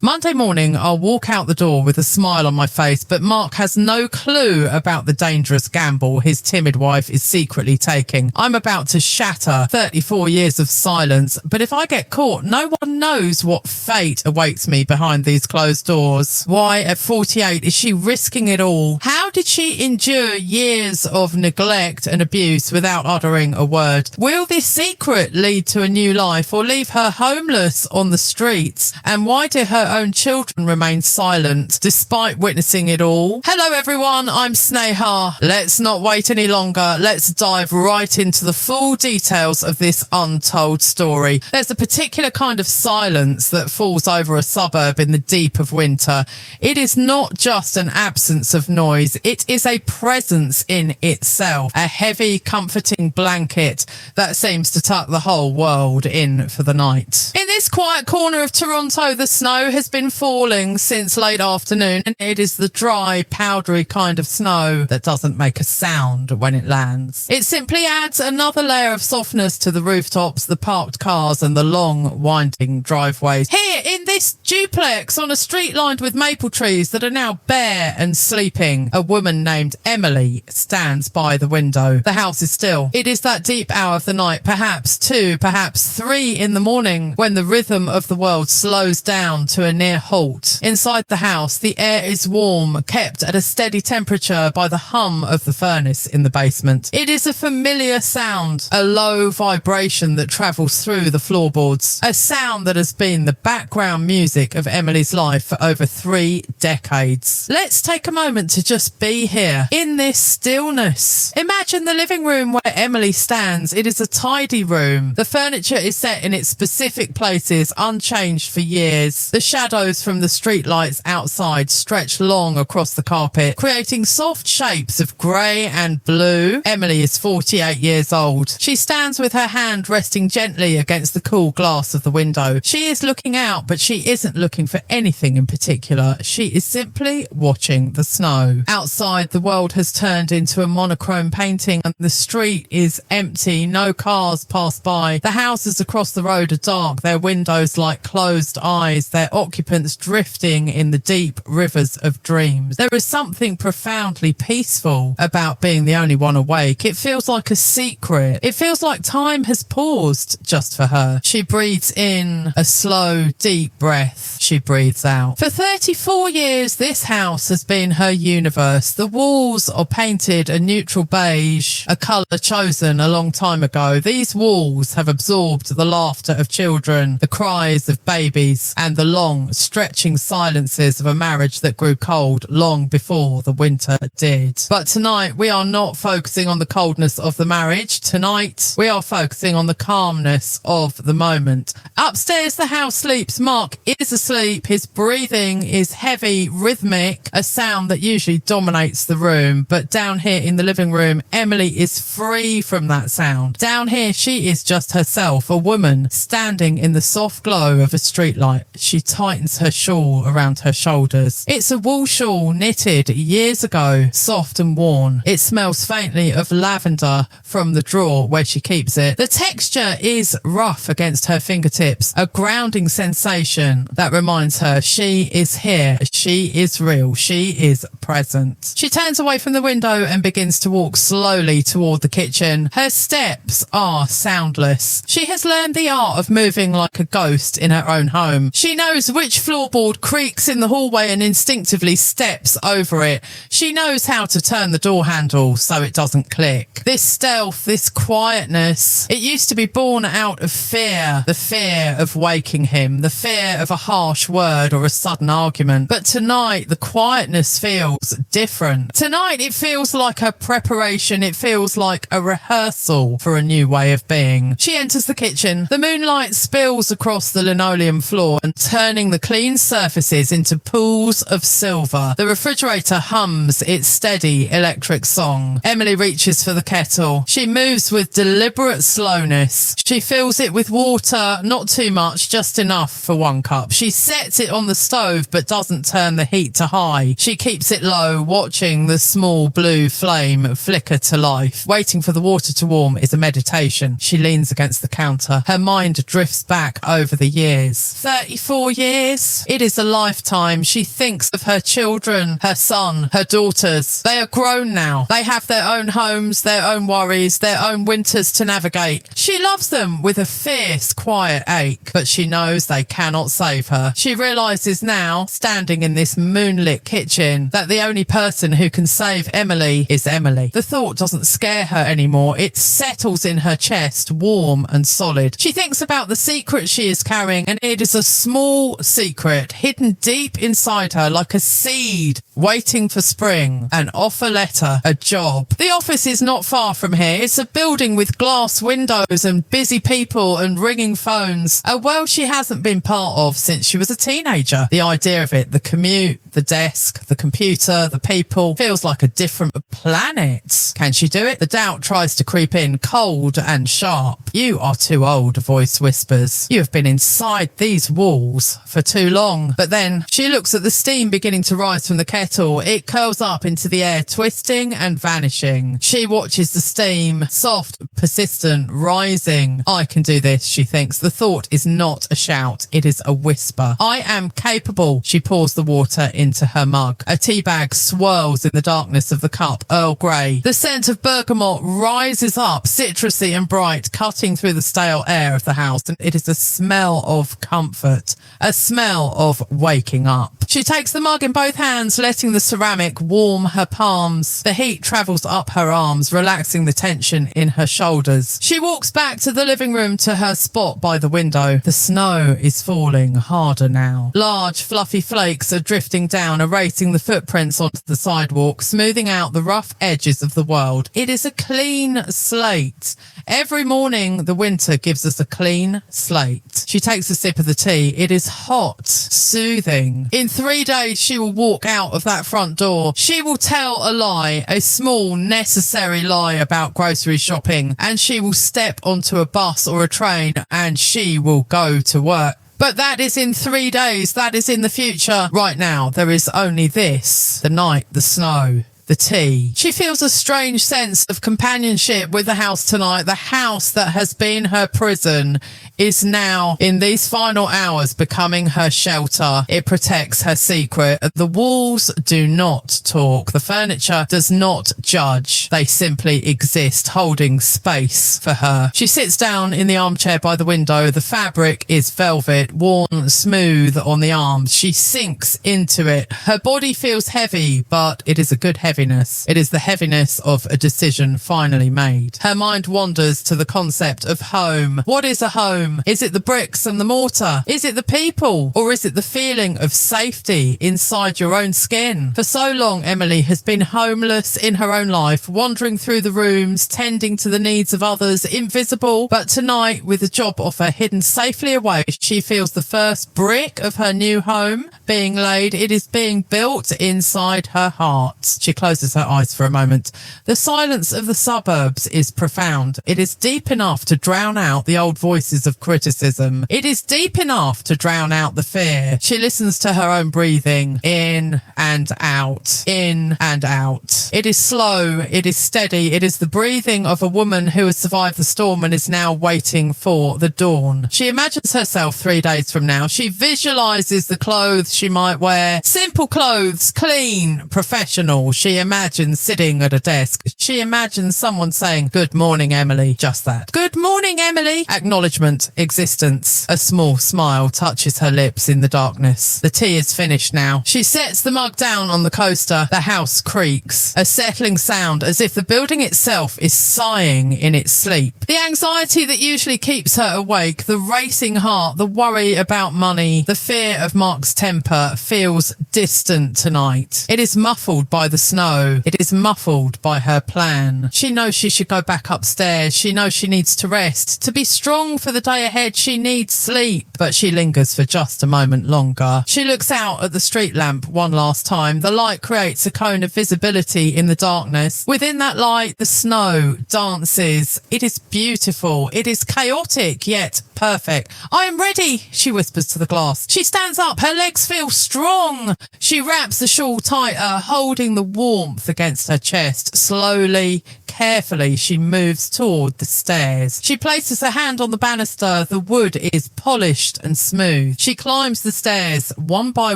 Monday morning, I'll walk out the door with a smile on my face, but Mark has no clue about the dangerous gamble his timid wife is secretly taking. I'm about to shatter 34 years of silence, but if I get caught, no one knows what fate awaits me behind these closed doors. Why, at 48, is she risking it all? How did she endure years of neglect and abuse without uttering a word? Will this secret lead to a new life or leave her homeless on the streets? And why do her own children remain silent despite witnessing it all? Hello everyone, I'm Sneha. Let's not wait any longer. Let's dive right into the full details of this untold story. There's a particular kind of silence that falls over a suburb in the deep of winter. It is not just an absence of noise, it is a presence in itself, a heavy, comforting blanket that seems to tuck the whole world in for the night. In this quiet corner of Toronto, the snow has been falling since late afternoon, and it is the dry, powdery kind of snow that doesn't make a sound when it lands. It simply adds another layer of softness to the rooftops, the parked cars, and the long, winding driveways. Here, in this duplex on a street lined with maple trees that are now bare and sleeping, a woman named Emily stands by the window. The house is still. It is that deep hour of the night, perhaps 2, perhaps 3 in the morning, when the rhythm of the world slows down to a near halt. Inside the house, the air is warm, kept at a steady temperature by the hum of the furnace in the basement. It is a familiar sound, a low vibration that travels through the floorboards, a sound that has been the background music of Emily's life for over 3 decades. Let's take a moment to just be here, in this stillness. Imagine the living room where Emily stands. It is a tidy room. The furniture is set in its specific places, unchanged for years. The shadows from the streetlights outside stretch long across the carpet, creating soft shapes of grey and blue. Emily is 48 years old. She stands with her hand resting gently against the cool glass of the window. She is looking out, but she isn't looking for anything in particular. She is simply watching the snow. Outside, the world has turned into a monochrome painting and the street is empty. No cars pass by. The houses across the road are dark, their windows like closed eyes, their occupants drifting in the deep rivers of dreams. There is something profoundly peaceful about being the only one awake. It feels like a secret. It feels like time has paused just for her. She breathes in a slow, deep breath. She breathes out. For 34 years, this house has been her universe. The walls are painted a neutral beige, a colour chosen a long time ago. These walls have absorbed the laughter of children, the cries of babies, and the long, stretching silences of a marriage that grew cold long before the winter did. But tonight, we are not focusing on the coldness of the marriage. Tonight, we are focusing on the calmness of the moment. Upstairs, the house sleeps. Mark is asleep. His breathing is heavy, rhythmic, a sound that usually dominates the room. But down here in the living room, Emily is free from that sound. Down here, she is just herself, a woman standing in the soft glow of a streetlight. She tightens her shawl around her shoulders. It's a wool shawl knitted years ago, soft and worn. It smells faintly of lavender from the drawer where she keeps it. The texture is rough against her fingertips, a grounding sensation that reminds her she is here, she is real, she is present. She turns away from the window and begins to walk slowly toward the kitchen. Her steps are soundless. She has learned the art of moving like a ghost in her own home. She knows which floorboard creaks in the hallway and instinctively steps over it. She knows how to turn the door handle so it doesn't click. This stealth, this quietness, it used to be born out of fear. The fear of waking him, the fear of a harsh word or a sudden argument. But tonight, the quietness feels different. Tonight, it feels like a preparation. It feels like a rehearsal for a new way of being. She enters the kitchen. The moonlight spills across the linoleum floor and turning the clean surfaces into pools of silver. The refrigerator hums its steady electric song. Emily reaches for the kettle. She moves with deliberate slowness. She fills it with water, not too much, just enough for 1 cup. She sets it on the stove but doesn't turn turn the heat to high. She keeps it low, watching the small blue flame flicker to life. Waiting for the water to warm is a meditation. She leans against the counter. Her mind drifts back over the years. 34 years? It is a lifetime. She thinks of her children, her son, her daughters. They are grown now. They have their own homes, their own worries, their own winters to navigate. She loves them with a fierce, quiet ache, but she knows they cannot save her. She realises now, standing in this moonlit kitchen, that the only person who can save Emily is Emily. The thought doesn't scare her anymore. It settles in her chest, warm and solid. She thinks about the secret she is carrying, and it is a small secret hidden deep inside her like a seed waiting for spring. An offer letter, a job. The office is not far from here. It's a building with glass windows and busy people and ringing phones. A world she hasn't been part of since she was a teenager. The idea of it, the commute, the desk, the computer, the people, feels like a different planet. Can she do it? The doubt tries to creep in, cold and sharp. You are too old, a voice whispers. You have been inside these walls for too long. But then she looks at the steam beginning to rise from the kettle. It curls up into the air, twisting and vanishing. She watches the steam, soft, persistent, rising. I can do this, she thinks. The thought is not a shout. It is a whisper. I am capable. She pours the water into her mug. A tea bag swirls in the darkness of the cup, Earl Grey. The scent of bergamot rises up, citrusy and bright, cutting through the stale air of the house, and it is a smell of comfort, a smell of waking up. She takes the mug in both hands, letting the ceramic warm her palms. The heat travels up her arms, relaxing the tension in her shoulders. She walks back to the living room, to her spot by the window. The snow is falling harder now. Large, fluffy flakes are drifting down, erasing the footprints onto the sidewalk, smoothing out the rough edges of the world. It is a clean slate. Every morning, the winter gives us a clean slate. She takes a sip of the tea. It is hot, soothing. In 3 days, she will walk out of that front door. She will tell a lie, a small, necessary lie about grocery shopping, and she will step onto a bus or a train, and she will go to work. But that is in 3 days. That is in the future. Right now, there is only this: the night, the snow, the tea. She feels a strange sense of companionship with the house tonight. The house that has been her prison is now, in these final hours, becoming her shelter. It protects her secret. The walls do not talk. The furniture does not judge. They simply exist, holding space for her. She sits down in the armchair by the window. The fabric is velvet, worn smooth on the arms. She sinks into it. Her body feels heavy, but it is a good heaviness. It is the heaviness of a decision finally made. Her mind wanders to the concept of home. What is a home? Is it the bricks and the mortar? Is it the people? Or is it the feeling of safety inside your own skin? For so long, Emily has been homeless in her own life, wandering through the rooms, tending to the needs of others, invisible. But tonight, with a job offer hidden safely away, she feels the first brick of her new home being laid. It is being built inside her heart. She closes her eyes for a moment. The silence of the suburbs is profound. It is deep enough to drown out the old voices of criticism. It is deep enough to drown out the fear. She listens to her own breathing, in and out, in and out. It is slow. It is steady. It is the breathing of a woman who has survived the storm and is now waiting for the dawn. She imagines herself 3 days from now. She visualizes the clothes she might wear. Simple clothes, clean, professional. She imagines sitting at a desk. She imagines someone saying, "Good morning, Emily." Just that. "Good morning, Emily." Acknowledgement, existence. A small smile touches her lips in the darkness. The tea is finished now. She sets the mug down on the coaster. The house creaks. A settling sound, as if the building itself is sighing in its sleep. The anxiety that usually keeps her awake, the racing heart, the worry about money, the fear of Mark's temper feels distant tonight. It is muffled by the snow. It is muffled by her plan. She knows she should go back upstairs. She knows she needs to rest. To be strong for the day ahead, she needs sleep. But she lingers for just a moment longer. She looks out at the street lamp one last time. The light creates a cone of visibility in the darkness. Within that light, the snow dances. It is beautiful. It is chaotic, yet perfect. "I am ready," she whispers to the glass. She stands up. Her legs feel feel strong. She wraps the shawl tighter, holding the warmth against her chest. Slowly, carefully, she moves toward the stairs. She places her hand on the banister. The wood is polished and smooth. She climbs the stairs one by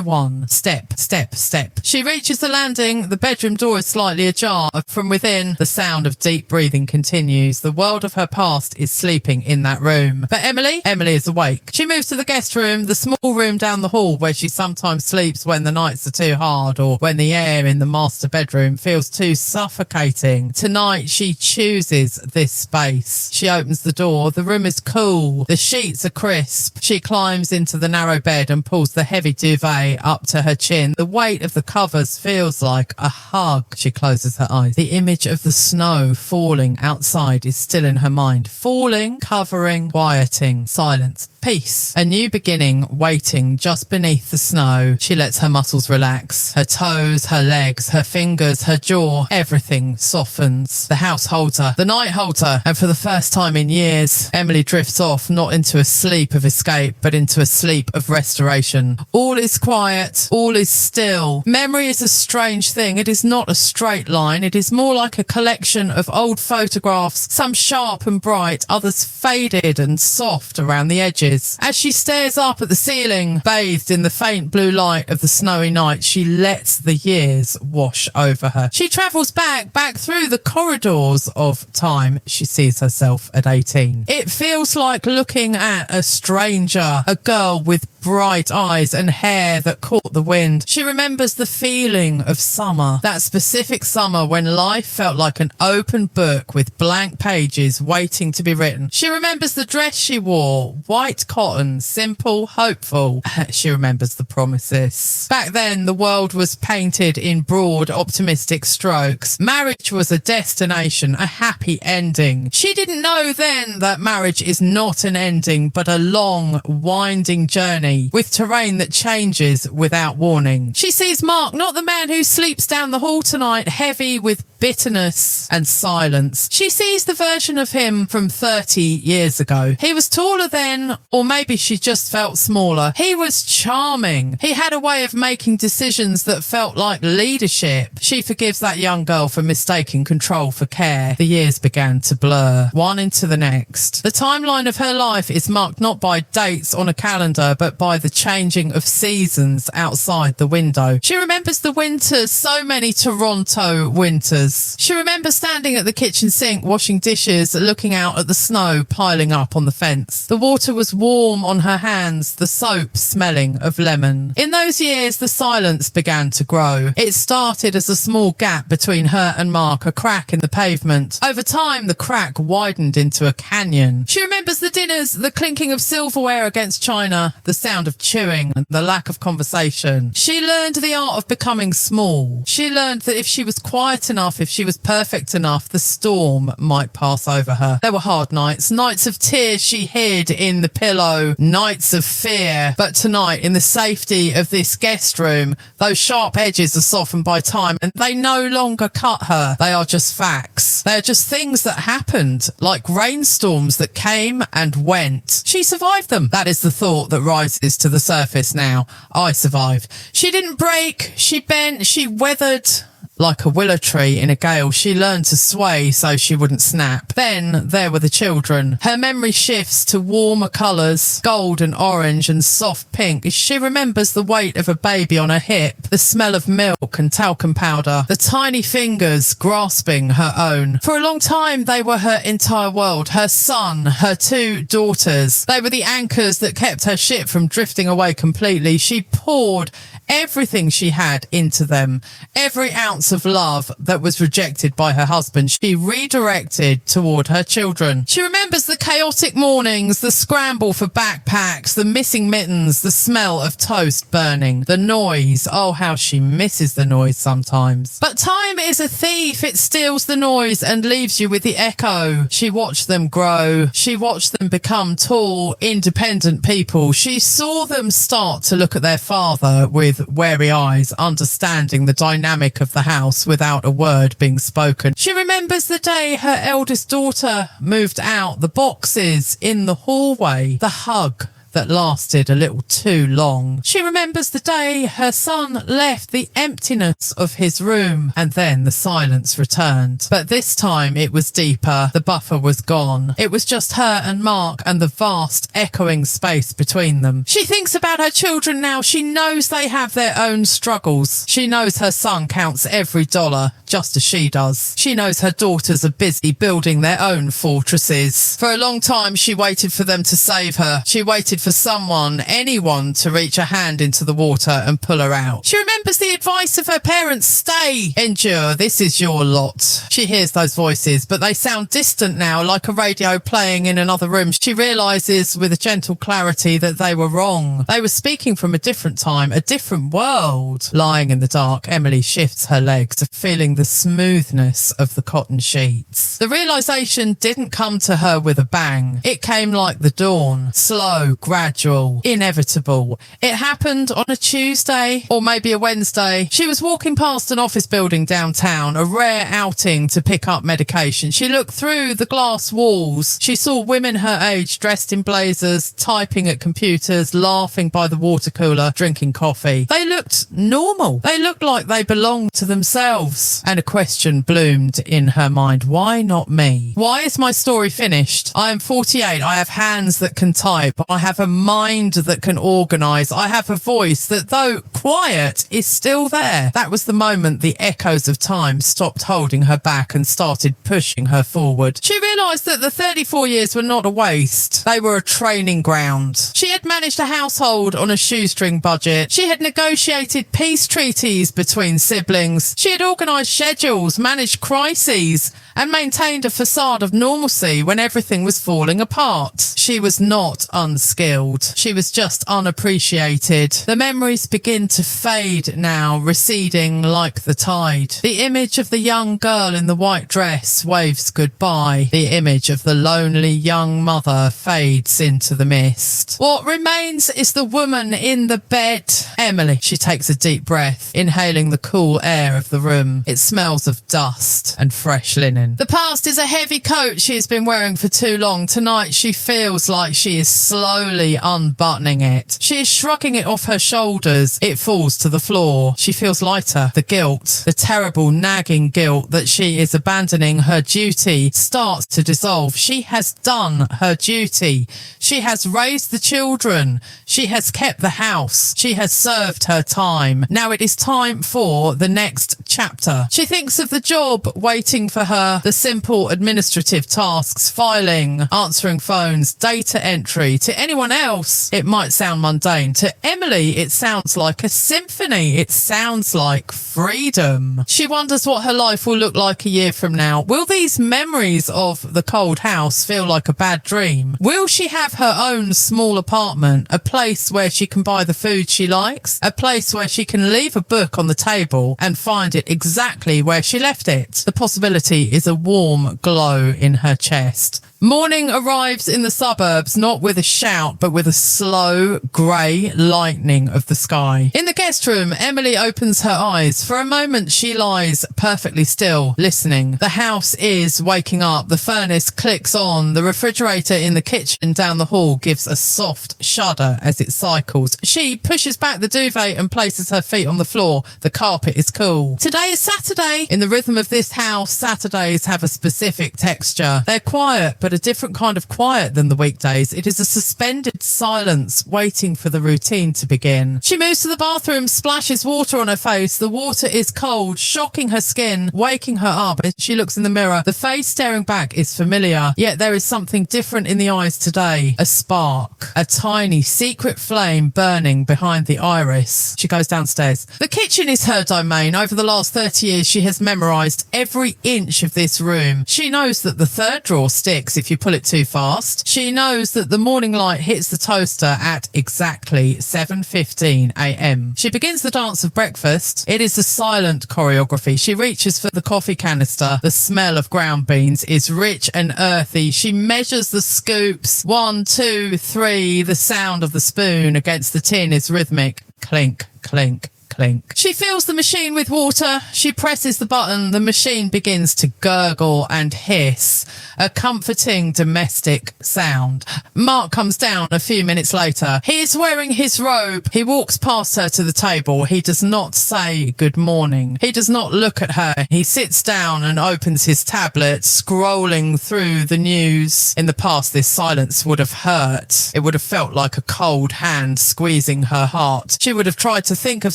one, step, step, step. She reaches the landing. The bedroom door is slightly ajar. From within, the sound of deep breathing continues. The world of her past is sleeping in that room. But Emily is awake. She moves to the guest room, the small room down the hall where she sometimes sleeps when the nights are too hard or when the air in the master bedroom feels too suffocating. Tonight, she chooses this space. She opens the door. The room is cool. The sheets are crisp. She climbs into the narrow bed and pulls the heavy duvet up to her chin. The weight of the covers feels like a hug. She closes her eyes. The image of the snow falling outside is still in her mind. Falling, covering, quieting, silence, peace. A new beginning waiting just beneath the snow. She lets her muscles relax. Her toes, her legs, her fingers, her jaw, everything softens. The house holds her. The night holds her. And for the first time in years, Emily drifts off, not into a sleep of escape, but into a sleep of restoration. All is quiet. All is still. Memory is a strange thing. It is not a straight line. It is more like a collection of old photographs, some sharp and bright, others faded and soft around the edges. As she stares up at the ceiling, bathed in the faint blue light of the snowy night, she lets the years wash over her. She travels back through the corridors of time. She sees herself at 18. It feels like looking at a stranger, a girl with bright eyes and hair that caught the wind. She remembers the feeling of summer, that specific summer when life felt like an open book with blank pages waiting to be written. She remembers the dress she wore, white cotton, simple, hopeful. She remembers the promises. Back then, the world was painted in broad, optimistic strokes. Marriage was a destination, a happy ending. She didn't know then that marriage is not an ending, but a long, winding journey with terrain that changes without warning. She sees Mark, not the man who sleeps down the hall tonight, heavy with bitterness and silence. She sees the version of him from 30 years ago. He was taller then, or maybe she just felt smaller. He was charming. He had a way of making decisions that felt like leadership. She forgives that young girl for mistaking control for care. The years began to blur, one into the next. The timeline of her life is marked not by dates on a calendar, but by the changing of seasons outside the window. She remembers the winters, so many Toronto winters. She remembers standing at the kitchen sink, washing dishes, looking out at the snow piling up on the fence. The water was warm on her hands, the soap smelling of lemon. In those years, the silence began to grow. It started as a small gap between her and Mark, a crack in the pavement. Over time, the crack widened into a canyon. She remembers the dinners, the clinking of silverware against china, the sound of chewing, and the lack of conversation. She learned the art of becoming small. She learned that if she was quiet enough, if she was perfect enough, the storm might pass over her. There were hard nights, nights of tears she hid in the pillow, nights of fear. But tonight, in the safety of this guest room, those sharp edges are softened by time and they no longer cut her. They are just facts. They are just things that happened, like rainstorms that came and went. She survived them. That is the thought that rises to the surface now. I survived. She didn't break. She bent. She weathered. Like a willow tree in a gale, she learned to sway so she wouldn't snap. Then there were the children. Her memory shifts to warmer colours, gold and orange and soft pink. She remembers the weight of a baby on her hip, the smell of milk and talcum powder, the tiny fingers grasping her own. For a long time, they were her entire world, her son, her two daughters. They were the anchors that kept her ship from drifting away completely. She poured everything she had into them, every ounce of love that was rejected by her husband, she redirected toward her children. She remembers the chaotic mornings, the scramble for backpacks, the missing mittens, the smell of toast burning, the noise. Oh, how she misses the noise sometimes. But time is a thief. It steals the noise and leaves you with the echo. She watched them grow. She watched them become tall, independent people. She saw them start to look at their father with wary eyes, understanding the dynamic of the house without a word being spoken. She remembers the day her eldest daughter moved out, the boxes in the hallway, the hug, that lasted a little too long. She remembers the day her son left the emptiness of his room, and then the silence returned. But this time it was deeper. The buffer was gone. It was just her and Mark and the vast echoing space between them. She thinks about her children now. She knows they have their own struggles. She knows her son counts every dollar, just as she does. She knows her daughters are busy building their own fortresses. For a long time, she waited for them to save her. She waited for someone, anyone, to reach a hand into the water and pull her out. She remembers the advice of her parents: stay, endure, this is your lot. She hears those voices, but they sound distant now, like a radio playing in another room. She realises with a gentle clarity that they were wrong. They were speaking from a different time, a different world. Lying in the dark, Emily shifts her legs, feeling the smoothness of the cotton sheets. The realisation didn't come to her with a bang. It came like the dawn, slow, gradual, inevitable. It happened on a Tuesday or maybe a Wednesday. She was walking past an office building downtown, a rare outing to pick up medication. She looked through the glass walls. She saw women her age dressed in blazers, typing at computers, laughing by the water cooler, drinking coffee. They looked normal. They looked like they belonged to themselves. And a question bloomed in her mind. Why not me? Why is my story finished? I am 48. I have hands that can type. I have a mind that can organise. I have a voice that, though quiet, is still there. That was the moment the echoes of time stopped holding her back and started pushing her forward. She realised that the 34 years were not a waste. They were a training ground. She had managed a household on a shoestring budget. She had negotiated peace treaties between siblings. She had organised schedules, managed crises, and maintained a facade of normalcy when everything was falling apart. She was not unskilled. She was just unappreciated. The memories begin to fade now, receding like the tide. The image of the young girl in the white dress waves goodbye. The image of the lonely young mother fades into the mist. What remains is the woman in the bed. Emily. She takes a deep breath, inhaling the cool air of the room. It smells of dust and fresh linen. The past is a heavy coat she has been wearing for too long. Tonight she feels like she is slowly unbuttoning it. She is shrugging it off her shoulders. It falls to the floor. She feels lighter. The guilt, the terrible nagging guilt that she is abandoning her duty, starts to dissolve. She has done her duty. She has raised the children. She has kept the house. She has served her time. Now it is time for the next chapter. She thinks of the job waiting for her, the simple administrative tasks, filing, answering phones, data entry. To anyone else, it might sound mundane. To Emily, it sounds like a symphony. It sounds like freedom. She wonders what her life will look like a year from now. Will these memories of the cold house feel like a bad dream? Will she have her own small apartment, a place where she can buy the food she likes, a place where she can leave a book on the table and find it exactly where she left it? The possibility is a warm glow in her chest. Morning arrives in the suburbs, not with a shout, but with a slow, grey lightening of the sky. In the guest room, Emily opens her eyes. For a moment, she lies perfectly still, listening. The house is waking up. The furnace clicks on. The refrigerator in the kitchen down the hall gives a soft shudder as it cycles. She pushes back the duvet and places her feet on the floor. The carpet is cool. Today is Saturday. In the rhythm of this house, Saturdays have a specific texture. They're quiet, but a different kind of quiet than the weekdays. It is a suspended silence waiting for the routine to begin. She moves to the bathroom, splashes water on her face. The water is cold, shocking her skin, waking her up. As she looks in the mirror, the face staring back is familiar, yet there is something different in the eyes today. A spark, a tiny secret flame burning behind the iris. She goes downstairs. The kitchen is her domain. Over the last 30 years, she has memorised every inch of this room. She knows that the third drawer sticks if you pull it too fast. She knows that the morning light hits the toaster at exactly 7:15 a.m. She begins the dance of breakfast. It is a silent choreography. She reaches for the coffee canister. The smell of ground beans is rich and earthy. She measures the scoops. 1, 2, 3. The sound of the spoon against the tin is rhythmic. Clink, clink, clink. She fills the machine with water. She presses the button. The machine begins to gurgle and hiss, a comforting domestic sound. Mark comes down a few minutes later. He is wearing his robe. He walks past her to the table. He does not say good morning. He does not look at her. He sits down and opens his tablet, scrolling through the news. In the past, this silence would have hurt. It would have felt like a cold hand squeezing her heart. She would have tried to think of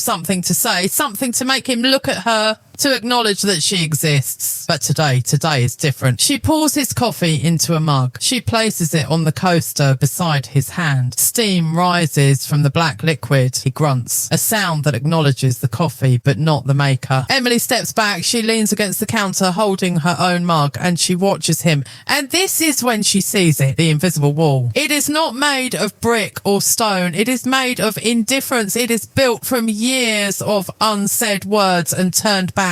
something to say, something to make him look at her, to acknowledge that she exists. But today is different. She pours his coffee into a mug. She places it on the coaster beside his hand. Steam rises from the black liquid. He grunts, a sound that acknowledges the coffee, but not the maker. Emily steps back. She leans against the counter, holding her own mug, and she watches him. And this is when she sees it, the invisible wall. It is not made of brick or stone. It is made of indifference. It is built from years of unsaid words and turned back.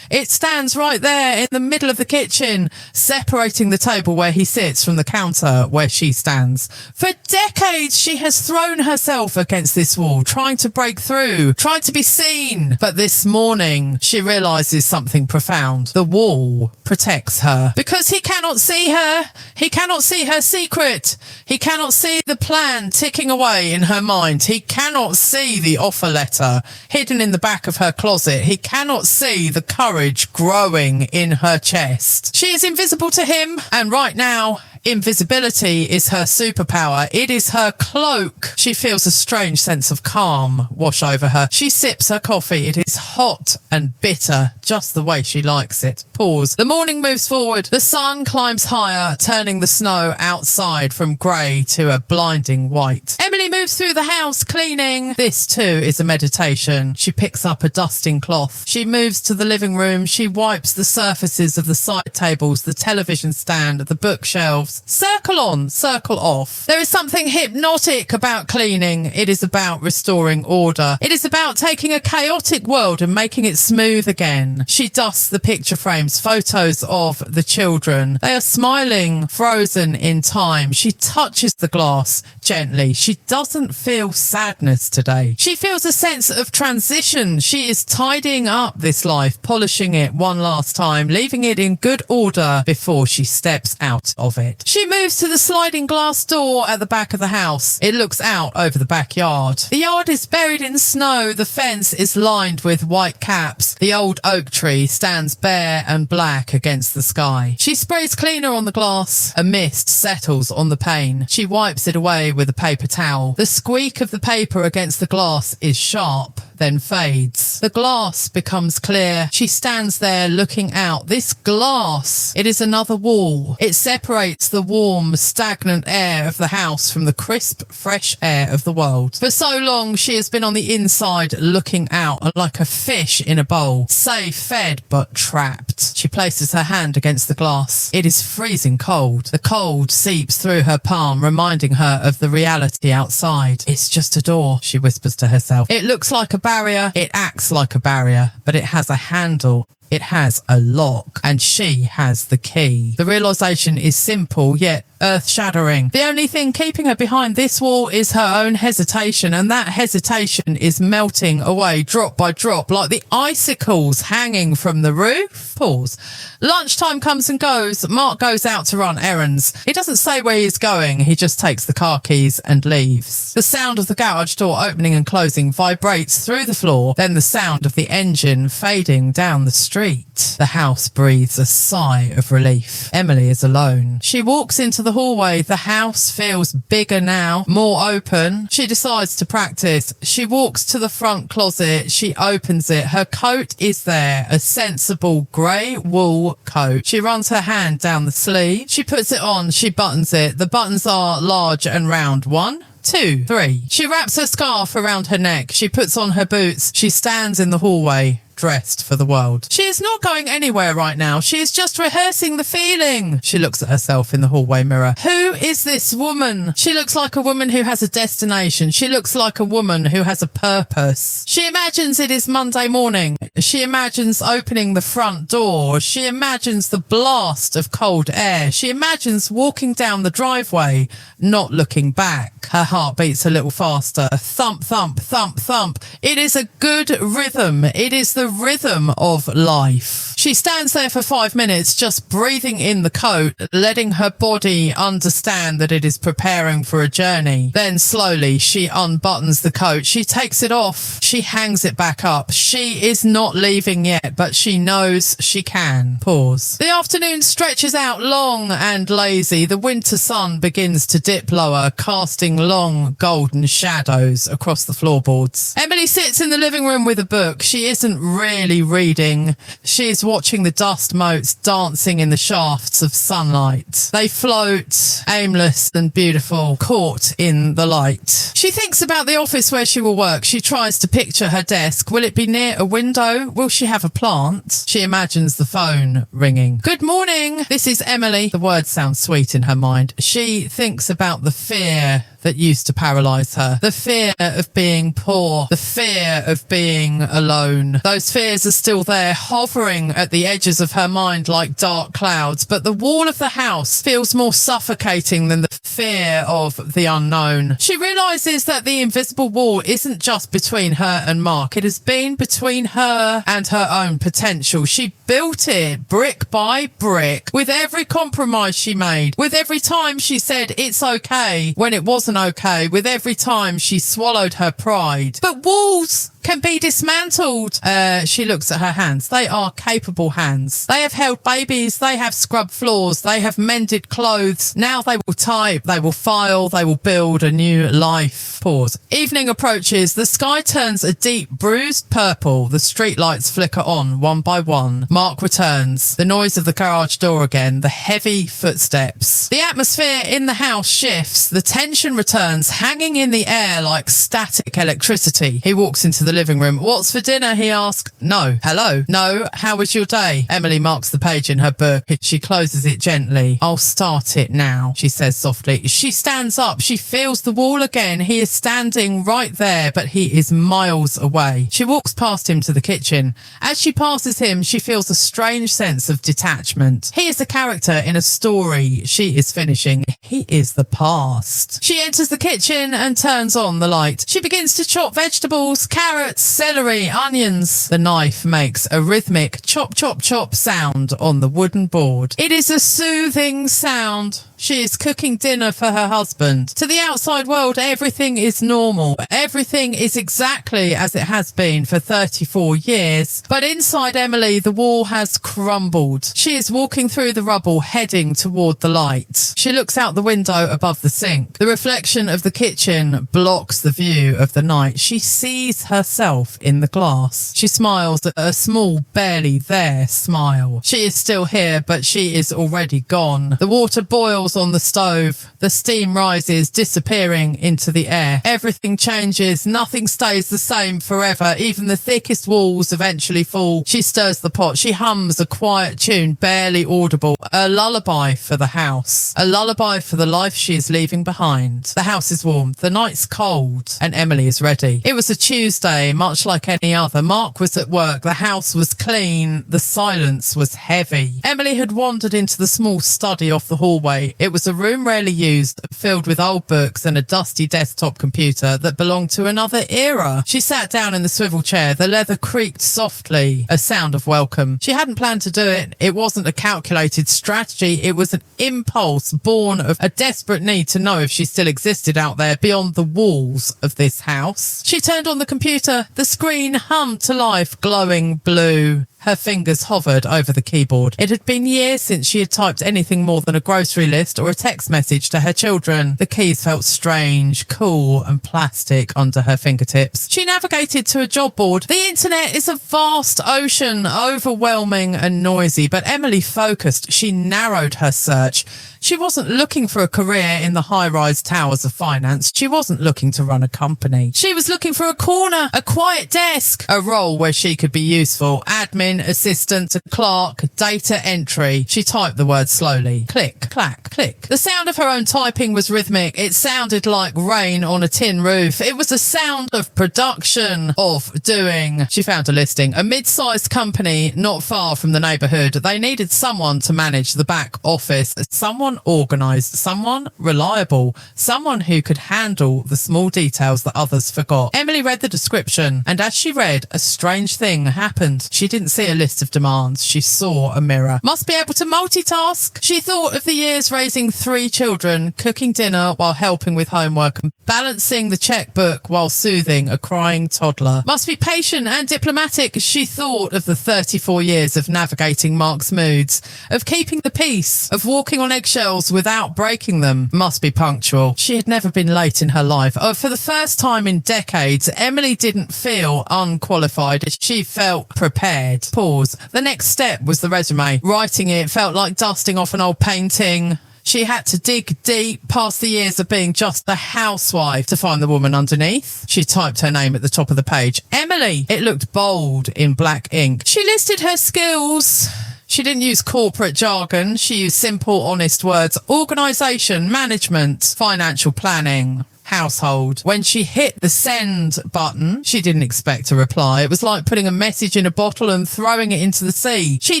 It stands right there in the middle of the kitchen, separating the table where he sits from the counter where she stands. For decades, she has thrown herself against this wall, trying to break through, trying to be seen. But this morning, she realizes something profound. The wall protects her because he cannot see her. He cannot see her secret. He cannot see the plan ticking away in her mind. He cannot see the offer letter hidden in the back of her closet. He cannot see the courage growing in her chest. She is invisible to him, and right now, invisibility is her superpower. It is her cloak. She feels a strange sense of calm wash over her. She sips her coffee. It is hot and bitter, just the way she likes it. Pause. The morning moves forward. The sun climbs higher, turning the snow outside from grey to a blinding white. Emily moves through the house, cleaning. This too is a meditation. She picks up a dusting cloth. She moves to the living room. She wipes the surfaces of the side tables, the television stand, the bookshelves. Circle on, circle off. There is something hypnotic about cleaning. It is about restoring order. It is about taking a chaotic world and making it smooth again. She dusts the picture frames, photos of the children. They are smiling, frozen in time. She touches the glass gently. She doesn't feel sadness today. She feels a sense of transition. She is tidying up this life, polishing it one last time, leaving it in good order before she steps out of it. She moves to the sliding glass door at the back of the house. It looks out over the backyard. The yard is buried in snow. The fence is lined with white caps. The old oak tree stands bare and black against the sky. She sprays cleaner on the glass. A mist settles on the pane. She wipes it away with a paper towel. The squeak of the paper against the glass is sharp, then fades. The glass becomes clear. She stands there looking out. This glass, it is another wall. It separates the warm, stagnant air of the house from the crisp, fresh air of the world. For so long, she has been on the inside looking out like a fish in a bowl, safe, fed, but trapped. She places her hand against the glass. It is freezing cold. The cold seeps through her palm, reminding her of the reality outside. It's just a door, she whispers to herself. It looks like a barrier. It acts like a barrier, but it has a handle. It has a lock, and she has the key. The realization is simple, yet earth-shattering. The only thing keeping her behind this wall is her own hesitation, and that hesitation is melting away drop by drop like the icicles hanging from the roof. Pause. Lunchtime comes and goes. Mark goes out to run errands. He doesn't say where he's going. He just takes the car keys and leaves. The sound of the garage door opening and closing vibrates through the floor, then the sound of the engine fading down the street. The house breathes a sigh of relief. Emily is alone. She walks into the hallway. The house feels bigger now, more open. She decides to practice. She walks to the front closet. She opens it. Her coat is there, a sensible grey wool coat. She runs her hand down the sleeve. She puts it on. She buttons it. The buttons are large and round. 1, 2, 3. She wraps her scarf around her neck. She puts on her boots. She stands in the hallway, dressed for the world. She is not going anywhere right now. She is just rehearsing the feeling. She looks at herself in the hallway mirror. Who is this woman? She looks like a woman who has a destination. She looks like a woman who has a purpose. She imagines it is Monday morning. She imagines opening the front door. She imagines the blast of cold air. She imagines walking down the driveway, not looking back. Her heart beats a little faster. Thump, thump, thump, thump. It is a good rhythm. It is the rhythm of life. She stands there for 5 minutes, just breathing in the coat, letting her body understand that it is preparing for a journey. Then slowly she unbuttons the coat. She takes it off. She hangs it back up. She is not leaving yet, but she knows she can. Pause. The afternoon stretches out long and lazy. The winter sun begins to dip lower, casting long golden shadows across the floorboards. Emily sits in the living room with a book. She isn't really reading. She is watching the dust motes dancing in the shafts of sunlight. They float, aimless and beautiful, caught in the light. She thinks about the office where she will work. She tries to picture her desk. Will it be near a window? Will she have a plant? She imagines the phone ringing. Good morning. This is Emily. The words sound sweet in her mind. She thinks about the fear that used to paralyze her. The fear of being poor. The fear of being alone. Those fears are still there, hovering at the edges of her mind like dark clouds, but the wall of the house feels more suffocating than the fear of the unknown. She realizes that the invisible wall isn't just between her and Mark. It has been between her and her own potential. She built it brick by brick with every compromise she made, with every time she said it's okay when it wasn't okay, with every time she swallowed her pride. But walls can be dismantled. She looks at her hands. They are capable hands. They have held babies. They have scrubbed floors. They have mended clothes. Now they will type. They will file. They will build a new life. Pause. Evening approaches. The sky turns a deep bruised purple. The streetlights flicker on one by one. Mark returns. The noise of the garage door again. The heavy footsteps. The atmosphere in the house shifts. The tension returns, hanging in the air like static electricity. He walks into the living room. What's for dinner? He asks. No. Hello. No. How was your day? Emily marks the page in her book. She closes it gently. I'll start it now, she says softly. She stands up. She feels the wall again. He is standing right there, but he is miles away. She walks past him to the kitchen. As she passes him, she feels a strange sense of detachment. He is a character in a story she is finishing. He is the past. She enters the kitchen and turns on the light. She begins to chop vegetables, carrots, celery, onions. The knife makes a rhythmic chop, chop, chop sound on the wooden board. It is a soothing sound. She is cooking dinner for her husband. To the outside world, everything is normal. Everything is exactly as it has been for 34 years. But inside Emily, the wall has crumbled. She is walking through the rubble, heading toward the light. She looks out the window above the sink. The reflection of the kitchen blocks the view of the night. She sees herself in the glass. She smiles at a small, barely there smile. She is still here, but she is already gone. The water boils on the stove. The steam rises, disappearing into the air. Everything changes. Nothing stays the same forever. Even the thickest walls eventually fall. She stirs the pot. She hums a quiet tune, barely audible. A lullaby for the house. A lullaby for the life she is leaving behind. The house is warm. The night's cold. And Emily is ready. It was a Tuesday, much like any other. Mark was at work. The house was clean. The silence was heavy. Emily had wandered into the small study off the hallway. It was a room rarely used, filled with old books and a dusty desktop computer that belonged to another era. She sat down in the swivel chair. The leather creaked softly, a sound of welcome. She hadn't planned to do it. It wasn't a calculated strategy. It was an impulse born of a desperate need to know if she still existed out there beyond the walls of this house. She turned on the computer. The screen hummed to life, glowing blue. Her fingers hovered over the keyboard. It had been years since she had typed anything more than a grocery list or a text message to her children. The keys felt strange, cool and plastic under her fingertips. She navigated to a job board. The internet is a vast ocean, overwhelming and noisy, but Emily focused. She narrowed her search. She wasn't looking for a career in the high-rise towers of finance. She wasn't looking to run a company. She was looking for a corner, a quiet desk, a role where she could be useful. Admin, assistant, clerk, data entry. She typed the words slowly. Click, clack, click. The sound of her own typing was rhythmic. It sounded like rain on a tin roof. It was a sound of production, of doing. She found a listing. A mid-sized company not far from the neighbourhood. They needed someone to manage the back office. Someone organised, someone reliable, someone who could handle the small details that others forgot. Emily read the description, and as she read, a strange thing happened. She didn't see a list of demands. She saw a mirror. Must be able to multitask. She thought of the years raising 3 children, cooking dinner while helping with homework, and balancing the checkbook while soothing a crying toddler. Must be patient and diplomatic. She thought of the 34 years of navigating Mark's moods, of keeping the peace, of walking on eggshells without breaking them. Must be punctual. She had never been late in her life. For the first time in decades, Emily didn't feel unqualified. She felt prepared. Pause. The next step was the resume. Writing it felt like dusting off an old painting. She had to dig deep past the years of being just a housewife to find the woman underneath. She typed her name at the top of the page. Emily. It looked bold in black ink. She listed her skills. She didn't use corporate jargon. She used simple, honest words. Organisation, management, financial planning, household. When she hit the send button, she didn't expect a reply. It was like putting a message in a bottle and throwing it into the sea. She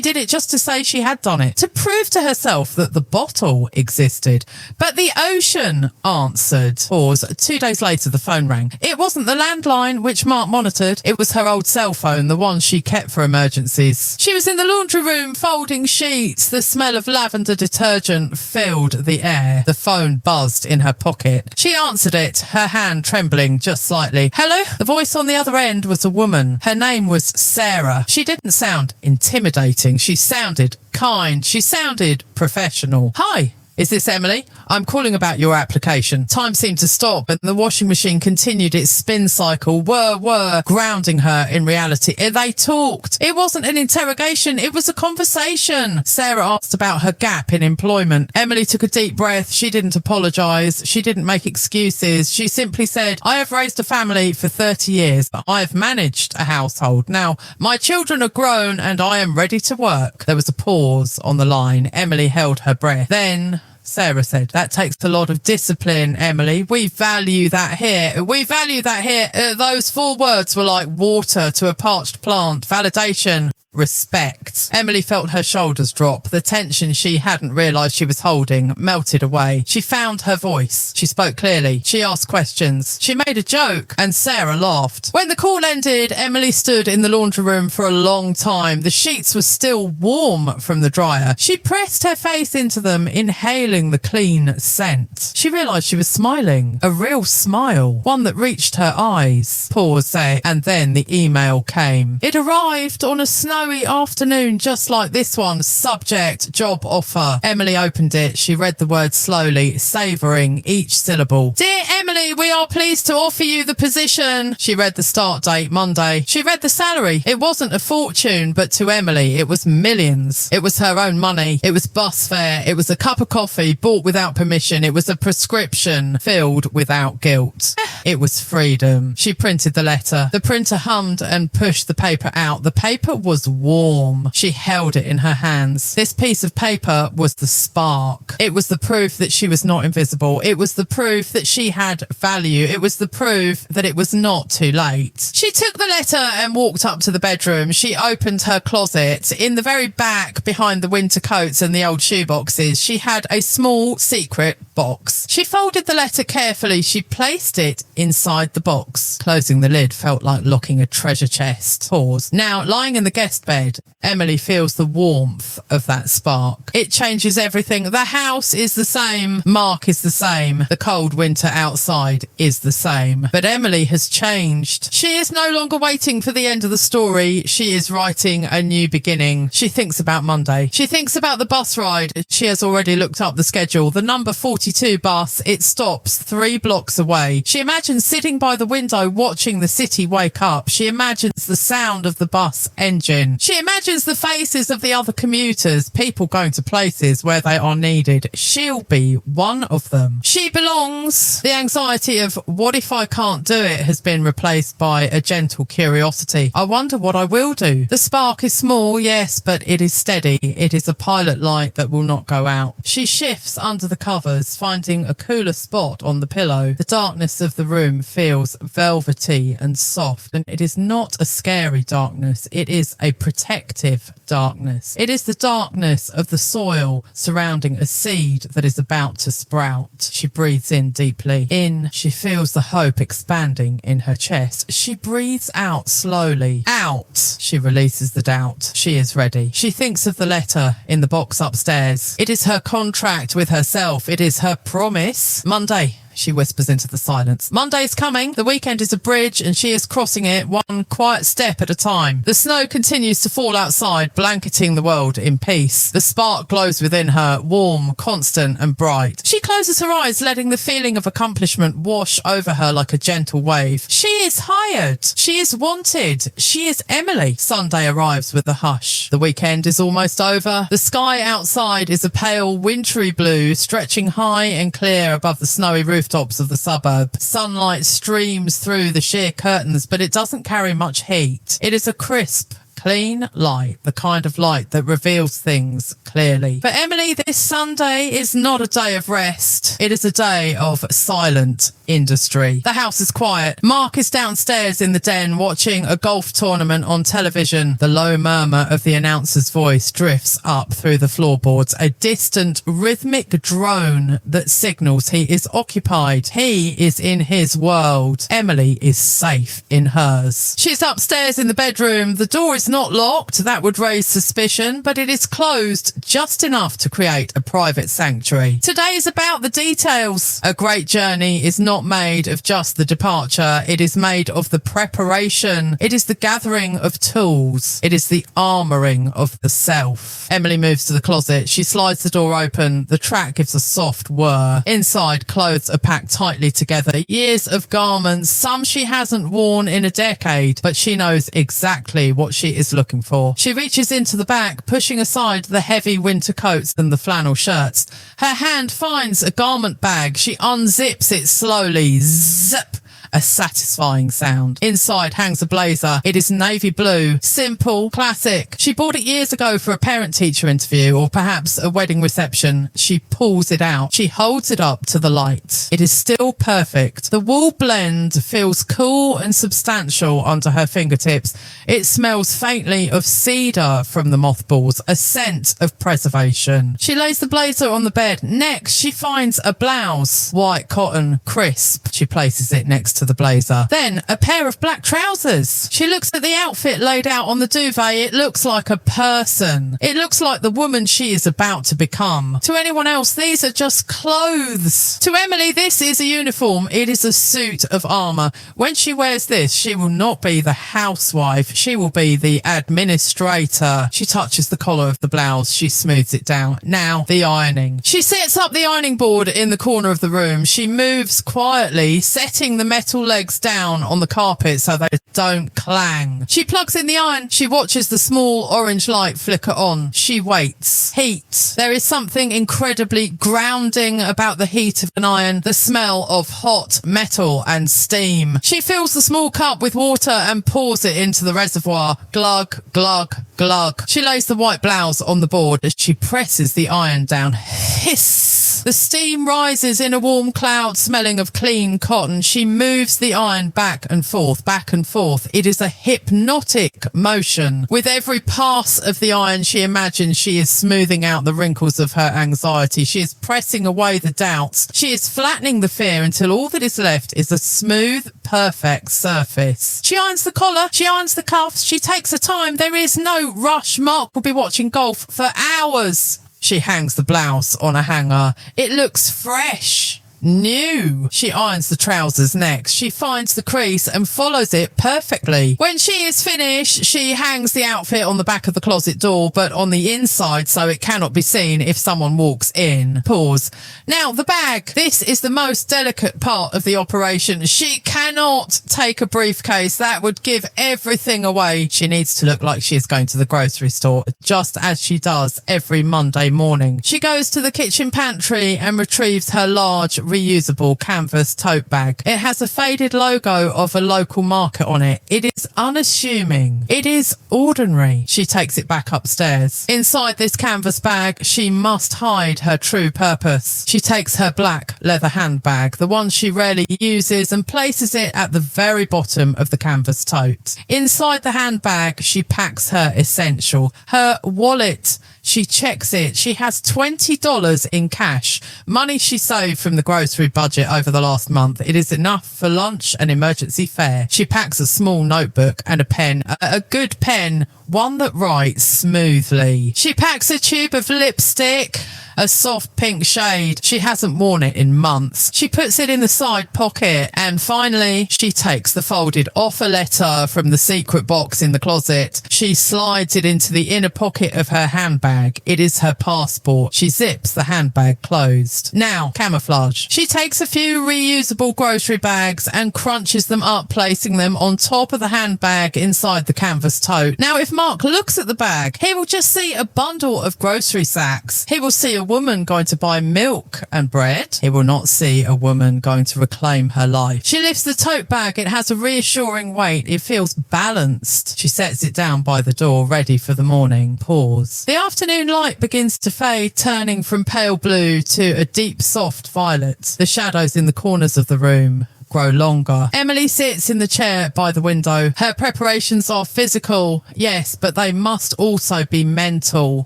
did it just to say she had done it, to prove to herself that the bottle existed. But the ocean answered. Pause. 2 days later, the phone rang. It wasn't the landline, which Mark monitored. It was her old cell phone, the one she kept for emergencies. She was in the laundry room, folding sheets. The smell of lavender detergent filled the air. The phone buzzed in her pocket. She answered it, her hand trembling just slightly. Hello? The voice on the other end was a woman. Her name was Sarah. She didn't sound intimidating. She sounded kind. She sounded professional. Hi. Is this Emily? I'm calling about your application. Time seemed to stop and the washing machine continued its spin cycle, whir, grounding her in reality. They talked. It wasn't an interrogation. It was a conversation. Sarah asked about her gap in employment. Emily took a deep breath. She didn't apologise. She didn't make excuses. She simply said, I have raised a family for 30 years. I have managed a household. Now, my children are grown and I am ready to work. There was a pause on the line. Emily held her breath. Then Sarah said, that takes a lot of discipline, Emily. We value that here. We value that here. Those 4 words were like water to a parched plant. Validation. Respect. Emily felt her shoulders drop. The tension she hadn't realised she was holding melted away. She found her voice. She spoke clearly. She asked questions. She made a joke and Sarah laughed. When the call ended, Emily stood in the laundry room for a long time. The sheets were still warm from the dryer. She pressed her face into them, inhaling the clean scent. She realised she was smiling. A real smile. One that reached her eyes. Pause there, and then the email came. It arrived on a snowy afternoon just like this one. Subject, job offer. Emily opened it. She read the words slowly, savouring each syllable. Dear Emily, we are pleased to offer you the position. She read the start date, Monday. She read the salary. It wasn't a fortune, but to Emily, it was millions. It was her own money. It was bus fare. It was a cup of coffee bought without permission. It was a prescription filled without guilt. It was freedom. She printed the letter. The printer hummed and pushed the paper out. The paper was warm. She held it in her hands. This piece of paper was the spark. It was the proof that she was not invisible. It was the proof that she had value. It was the proof that it was not too late. She took the letter and walked up to the bedroom. She opened her closet. In the very back, behind the winter coats and the old shoe boxes, she had a small secret box. She folded the letter carefully. She placed it inside the box. Closing the lid felt like locking a treasure chest. Pause. Now, lying in the guest bed, Emily feels the warmth of that spark. It changes everything. The house is the same. Mark is the same. The cold winter outside is the same. But Emily has changed. She is no longer waiting for the end of the story. She is writing a new beginning. She thinks about Monday. She thinks about the bus ride. She has already looked up the schedule. The number 42 82 bus. It stops 3 blocks away. She imagines sitting by the window watching the city wake up. She imagines the sound of the bus engine. She imagines the faces of the other commuters, people going to places where they are needed. She'll be one of them. She belongs. The anxiety of what if I can't do it has been replaced by a gentle curiosity. I wonder what I will do. The spark is small, yes, but it is steady. It is a pilot light that will not go out. She shifts under the covers, finding a cooler spot on the pillow. The darkness of the room feels velvety and soft, and it is not a scary darkness. It is a protective darkness. It is the darkness of the soil surrounding a seed that is about to sprout. She breathes in deeply. In, she feels the hope expanding in her chest. She breathes out slowly. Out. She releases the doubt. She is ready. She thinks of the letter in the box upstairs. It is her contract with herself. It is her promise. Monday. She whispers into the silence. Monday's coming. The weekend is a bridge and she is crossing it one quiet step at a time. The snow continues to fall outside, blanketing the world in peace. The spark glows within her, warm, constant and bright. She closes her eyes, letting the feeling of accomplishment wash over her like a gentle wave. She is hired. She is wanted. She is Emily. Sunday arrives with a hush. The weekend is almost over. The sky outside is a pale, wintry blue, stretching high and clear above the snowy rooftops of the suburb. Sunlight streams through the sheer curtains, but it doesn't carry much heat. It is a crisp, clean light, the kind of light that reveals things clearly. For Emily, this Sunday is not a day of rest. It is a day of silent industry. The house is quiet. Mark is downstairs in the den watching a golf tournament on television. The low murmur of the announcer's voice drifts up through the floorboards, a distant rhythmic drone that signals he is occupied. He is in his world. Emily is safe in hers. She's upstairs in the bedroom. The door is not locked. That would raise suspicion, but it is closed just enough to create a private sanctuary. Today is about the details. A great journey is not made of just the departure. It is made of the preparation. It is the gathering of tools. It is the armouring of the self. Emily moves to the closet. She slides the door open. The track gives a soft whir. Inside, clothes are packed tightly together. Years of garments, some she hasn't worn in a decade, but she knows exactly what she is looking for. She reaches into the back, pushing aside the heavy winter coats and the flannel shirts. Her hand finds a garment bag. She unzips it slowly. Zip! A satisfying sound. Inside hangs a blazer. It is navy blue, simple, classic. She bought it years ago for a parent-teacher interview or perhaps a wedding reception. She pulls it out. She holds it up to the light. It is still perfect. The wool blend feels cool and substantial under her fingertips. It smells faintly of cedar from the mothballs, a scent of preservation. She lays the blazer on the bed. Next, she finds a blouse, white cotton, crisp. She places it next to the blazer. Then a pair of black trousers. She looks at the outfit laid out on the duvet. It looks like a person. It looks like the woman she is about to become. To anyone else, these are just clothes. To Emily, this is a uniform. It is a suit of armour. When she wears this, she will not be the housewife. She will be the administrator. She touches the collar of the blouse. She smooths it down. Now, the ironing. She sets up the ironing board in the corner of the room. She moves quietly, setting the metal legs down on the carpet so they don't clang. She plugs in the iron. She watches the small orange light flicker on. She waits. Heat. There is something incredibly grounding about the heat of an iron, the smell of hot metal and steam. She fills the small cup with water and pours it into the reservoir. Glug, glug, glug. She lays the white blouse on the board as she presses the iron down. Hiss. The steam rises in a warm cloud smelling of clean cotton. She moves the iron back and forth, back and forth. It is a hypnotic motion. With every pass of the iron, she imagines she is smoothing out the wrinkles of her anxiety. She is pressing away the doubts. She is flattening the fear until all that is left is a smooth, perfect surface. She irons the collar. She irons the cuffs. She takes her time. There is no rush. Mark will be watching golf for hours. She hangs the blouse on a hanger. It looks fresh. new. She irons the trousers next. She finds the crease and follows it perfectly. When she is finished, she hangs the outfit on the back of the closet door, but on the inside so it cannot be seen if someone walks in. Pause. Now, the bag. This is the most delicate part of the operation. She cannot take a briefcase. That would give everything away. She needs to look like she is going to the grocery store, just as she does every Monday morning. She goes to the kitchen pantry and retrieves her large reusable canvas tote bag. It has a faded logo of a local market on it. It is unassuming. It is ordinary. She takes it back upstairs. Inside this canvas bag, she must hide her true purpose. She takes her black leather handbag, the one she rarely uses, and places it at the very bottom of the canvas tote. Inside the handbag, she packs her essential, her wallet. She checks it. She has $20 in cash, money she saved from the grocery budget over the last month. It is enough for lunch and emergency fare. She packs a small notebook and a pen, a good pen, one that writes smoothly. She packs a tube of lipstick, a soft pink shade. She hasn't worn it in months. She puts it in the side pocket, and finally she takes the folded offer letter from the secret box in the closet. She slides it into the inner pocket of her handbag. It is her passport. She zips the handbag closed. Now, camouflage. She takes a few reusable grocery bags and crunches them up, placing them on top of the handbag inside the canvas tote. Now, if Mark looks at the bag, he will just see a bundle of grocery sacks. He will see a woman going to buy milk and bread. He will not see a woman going to reclaim her life. She lifts the tote bag. It has a reassuring weight. It feels balanced. She sets it down by the door, ready for the morning. Pause. The afternoon light begins to fade, turning from pale blue to a deep, soft violet. The shadows in the corners of the room grow longer. Emily sits in the chair by the window. Her preparations are physical, yes, but they must also be mental.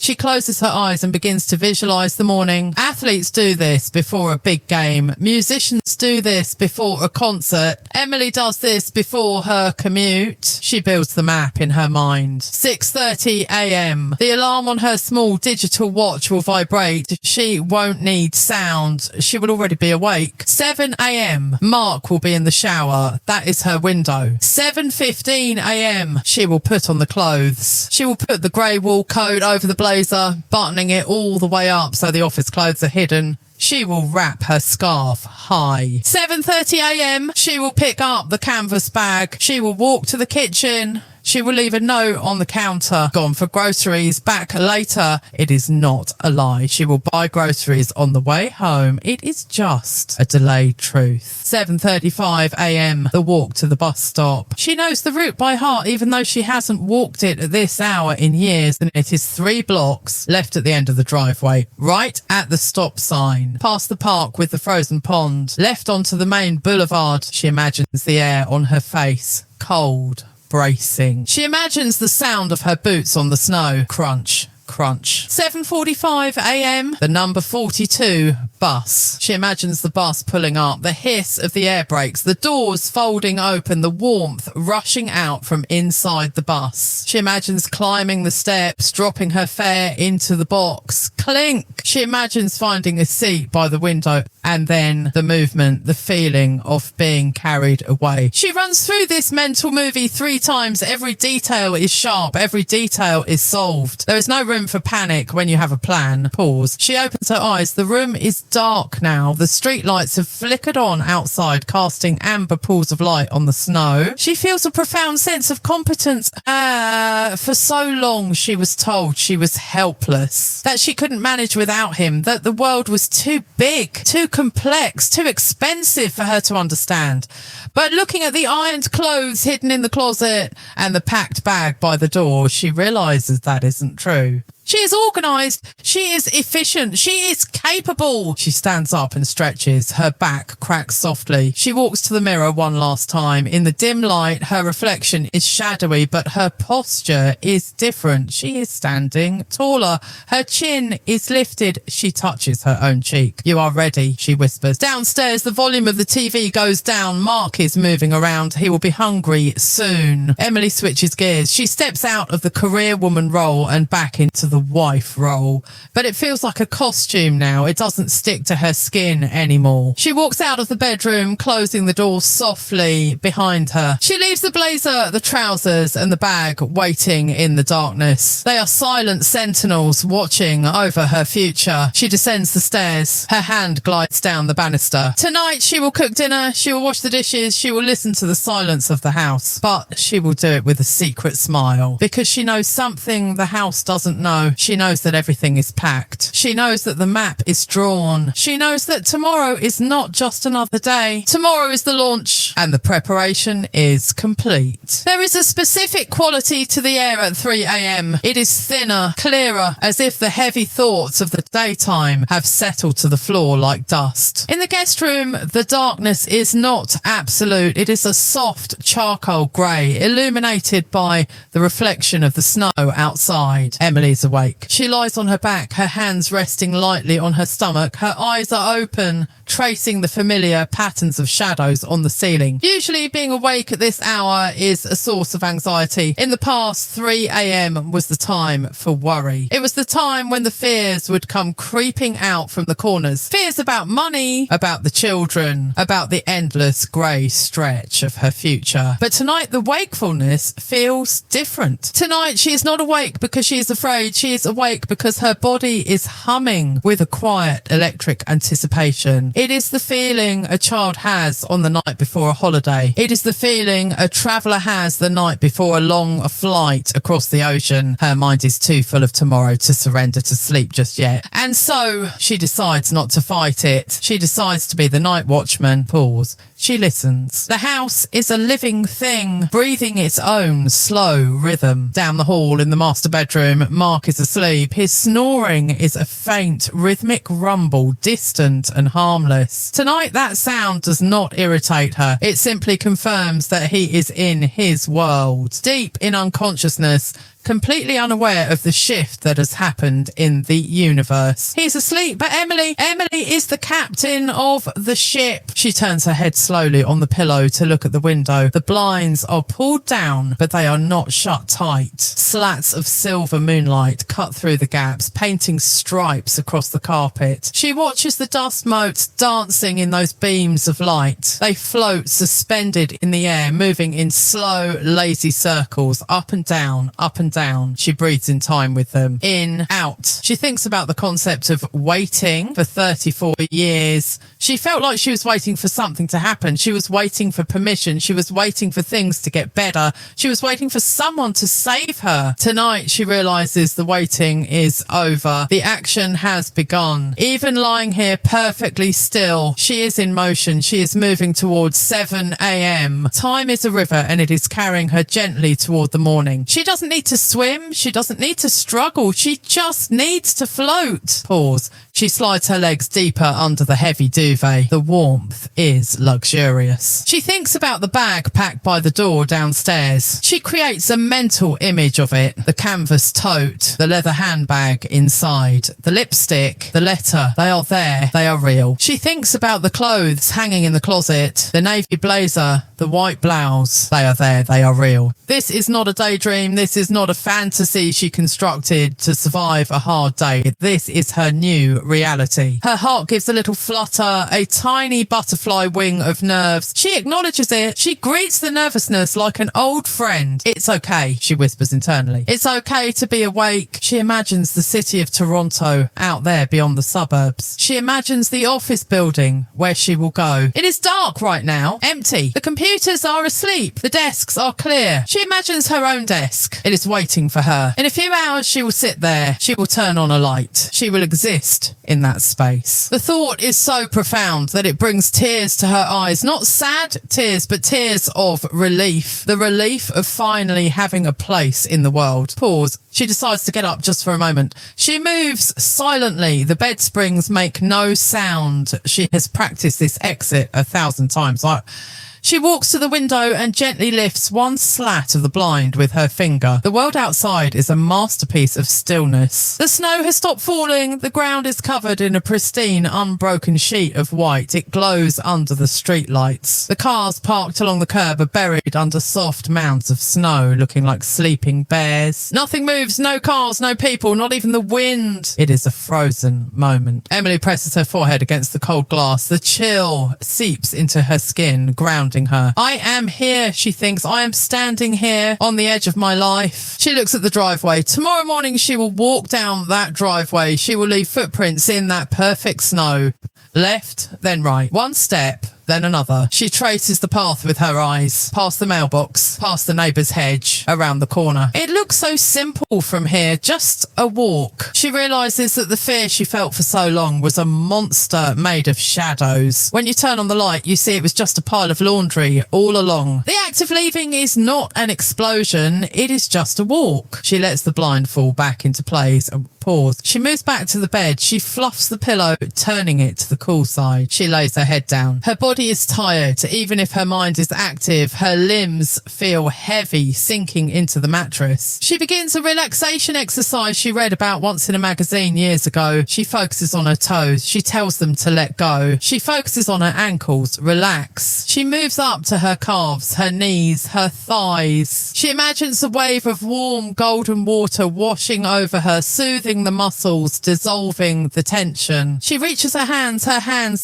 She closes her eyes and begins to visualize the morning. Athletes do this before a big game. Musicians do this before a concert. Emily does this before her commute. She builds the map in her mind. 6:30 a.m. The alarm on her small digital watch will vibrate. She won't need sound. She will already be awake. 7 a.m. Mark will be in the shower. That is her window. 7:15 a.m. She will put on the clothes. She will put the grey wool coat over the blazer, buttoning it all the way up so the office clothes are hidden. She will wrap her scarf high. 7:30 a.m. She will pick up the canvas bag. She will walk to the kitchen. She will leave a note on the counter. Gone for groceries. Back later. It is not a lie. She will buy groceries on the way home. It is just a delayed truth. 7:35 a.m. The walk to the bus stop. She knows the route by heart, even though she hasn't walked it at this hour in years. And it is 3 blocks left at the end of the driveway, right at the stop sign. Past the park with the frozen pond. Left onto the main boulevard. She imagines the air on her face. Cold. Bracing. She imagines the sound of her boots on the snow. Crunch. Crunch. 7:45 a.m. The number 42 bus. She imagines the bus pulling up, the hiss of the air brakes, the doors folding open, the warmth rushing out from inside the bus. She imagines climbing the steps, dropping her fare into the box. Clink. She imagines finding a seat by the window, and then the movement, the feeling of being carried away. She runs through this mental movie 3 times. Every detail is sharp. Every detail is solved. There is no room for panic when you have a plan. Pause. She opens her eyes. The room is dark now. The street lights have flickered on outside, casting amber pools of light on the snow. She feels a profound sense of competence. For so long she was told she was helpless, that she couldn't manage without him, that the world was too big, too complex, too expensive for her to understand. But looking at the ironed clothes hidden in the closet and the packed bag by the door, she realises that isn't true. She is organised. She is efficient. She is capable. She stands up and stretches. Her back cracks softly. She walks to the mirror one last time. In the dim light, her reflection is shadowy, but her posture is different. She is standing taller. Her chin is lifted. She touches her own cheek. "You are ready," she whispers. Downstairs, the volume of the TV goes down. Mark is moving around. He will be hungry soon. Emily switches gears. She steps out of the career woman role and back into the the wife role, but it feels like a costume now. It doesn't stick to her skin anymore. She walks out of the bedroom, closing the door softly behind her. She leaves the blazer, the trousers and the bag waiting in the darkness. They are silent sentinels watching over her future. She descends the stairs. Her hand glides down the banister. Tonight she will cook dinner, she will wash the dishes, she will listen to the silence of the house, but she will do it with a secret smile because she knows something the house doesn't know. She knows that everything is packed. She knows that the map is drawn. She knows that tomorrow is not just another day. Tomorrow is the launch and the preparation is complete. There is a specific quality to the air at 3 a.m. It is thinner, clearer, as if the heavy thoughts of the daytime have settled to the floor like dust. In the guest room, the darkness is not absolute. It is a soft charcoal grey, illuminated by the reflection of the snow outside. Emily's awake. She lies on her back, her hands resting lightly on her stomach. Her eyes are open, tracing the familiar patterns of shadows on the ceiling. Usually being awake at this hour is a source of anxiety. In the past, 3 a.m. was the time for worry. It was the time when the fears would come creeping out from the corners. Fears about money, about the children, about the endless grey stretch of her future. But tonight the wakefulness feels different. Tonight she is not awake because she is afraid. She is awake because her body is humming with a quiet electric anticipation. It is the feeling a child has on the night before a holiday. It is the feeling a traveller has the night before a long flight across the ocean. Her mind is too full of tomorrow to surrender to sleep just yet. And so she decides not to fight it. She decides to be the night watchman. Pause. She listens. The house is a living thing, breathing its own slow rhythm. Down the hall in the master bedroom, Mark is asleep. His snoring is a faint, rhythmic rumble, distant and harmless. Tonight, that sound does not irritate her. It simply confirms that he is in his world, deep in unconsciousness, completely unaware of the shift that has happened in the universe. He's asleep, but Emily is the captain of the ship. She turns her head slowly on the pillow to look at the window. The blinds are pulled down, but they are not shut tight. Slats of silver moonlight cut through the gaps, painting stripes across the carpet. She watches the dust motes dancing in those beams of light. They float suspended in the air, moving in slow, lazy circles, up and down, up and down. She breathes in time with them. In, out. She thinks about the concept of waiting for 34 years. She felt like she was waiting for something to happen. She was waiting for permission. She was waiting for things to get better. She was waiting for someone to save her. Tonight, she realizes the waiting is over. The action has begun. Even lying here perfectly still, she is in motion. She is moving towards 7 a.m. Time is a river and it is carrying her gently toward the morning. She doesn't need to swim. She doesn't need to struggle. She just needs to float. Pause. She slides her legs deeper under the heavy duvet. The warmth is luxurious. She thinks about the bag packed by the door downstairs. She creates a mental image of it. The canvas tote, the leather handbag inside, the lipstick, the letter. They are there. They are real. She thinks about the clothes hanging in the closet, the navy blazer, the white blouse. They are there. They are real. This is not a daydream. This is not a fantasy she constructed to survive a hard day. This is her new reality. Her heart gives a little flutter, a tiny butterfly wing of nerves. She acknowledges it. She greets the nervousness like an old friend. It's okay, she whispers internally. It's okay to be awake. She imagines the city of Toronto out there beyond the suburbs. She imagines the office building where she will go. It is dark right now, empty. The computers are asleep. The desks are clear. She imagines her own desk. It is waiting for her. In a few hours, she will sit there. She will turn on a light. She will exist in that space. The thought is so profound that it brings tears to her eyes. Not sad tears, but tears of relief. The relief of finally having a place in the world. Pause. She decides to get up just for a moment. She moves silently. The bed springs make no sound. She has practiced this exit 1,000 times. She walks to the window and gently lifts one slat of the blind with her finger. The world outside is a masterpiece of stillness. The snow has stopped falling. The ground is covered in a pristine, unbroken sheet of white. It glows under the street lights. The cars parked along the curb are buried under soft mounds of snow, looking like sleeping bears. Nothing moves, no cars, no people, not even the wind. It is a frozen moment. Emily presses her forehead against the cold glass. The chill seeps into her skin, grounding her. I am here, she thinks. I am standing here on the edge of my life. She looks at the driveway. Tomorrow morning she will walk down that driveway. She will leave footprints in that perfect snow. Left, then right. One step, then another. She traces the path with her eyes, past the mailbox, past the neighbour's hedge, around the corner. It looks so simple from here, just a walk. She realises that the fear she felt for so long was a monster made of shadows. When you turn on the light, you see it was just a pile of laundry all along. The act of leaving is not an explosion, it is just a walk. She lets the blind fall back into place and pause. She moves back to the bed. She fluffs the pillow, turning it to the cool side. She lays her head down. Her body is tired. Even if her mind is active, her limbs feel heavy, sinking into the mattress. She begins a relaxation exercise she read about once in a magazine years ago. She focuses on her toes. She tells them to let go. She focuses on her ankles. Relax. She moves up to her calves, her knees, her thighs. She imagines a wave of warm golden water washing over her, soothing the muscles, dissolving the tension. She reaches her hands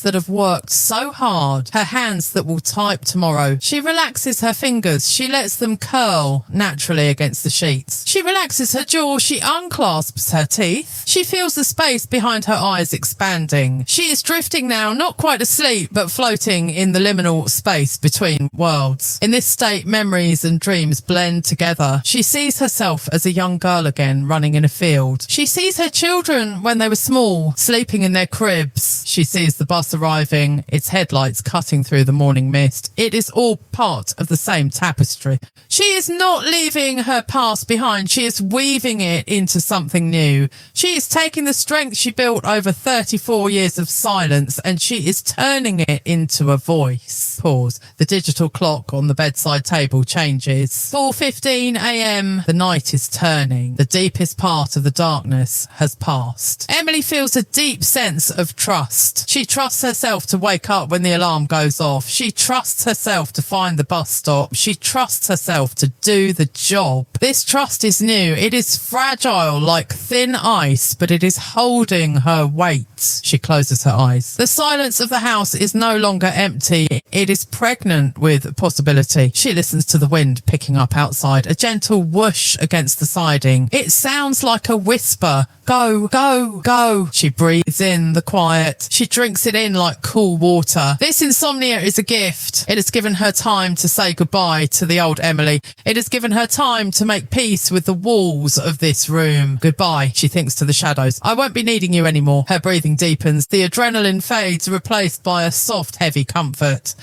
that have worked so hard, her hands that will type tomorrow. She relaxes her fingers. She lets them curl naturally against the sheets. She relaxes her jaw. She unclasps her teeth. She feels the space behind her eyes expanding. She is drifting now, not quite asleep, but floating in the liminal space between worlds. In this state, memories and dreams blend together. She sees herself as a young girl again, running in a field. She sees her children when they were small, sleeping in their cribs. She sees the bus arriving, its headlights cutting through the morning mist. It is all part of the same tapestry. She is not leaving her past behind. She is weaving it into something new. She is taking the strength she built over 34 years of silence and she is turning it into a voice. Pause. The digital clock on the bedside table changes. 4:15 a.m. The night is turning. The deepest part of the darkness has passed. Emily feels a deep sense of trust. She trusts herself to wake up when the alarm goes off. She trusts herself to find the bus stop. She trusts herself to do the job. This trust is new. It is fragile like thin ice, but it is holding her weight. She closes her eyes. The silence of the house is no longer empty. It is pregnant with possibility. She listens to the wind picking up outside, a gentle whoosh against the siding. It sounds like a whisper. Go, go, go. She breathes in the quiet. She drinks it in like cool water. This insomnia is a gift. It has given her time to say goodbye to the old Emily. It has given her time to make peace with the walls of this room. Goodbye, she thinks to the shadows. I won't be needing you anymore. Her breathing deepens. The adrenaline fades, replaced by a soft, heavy comfort.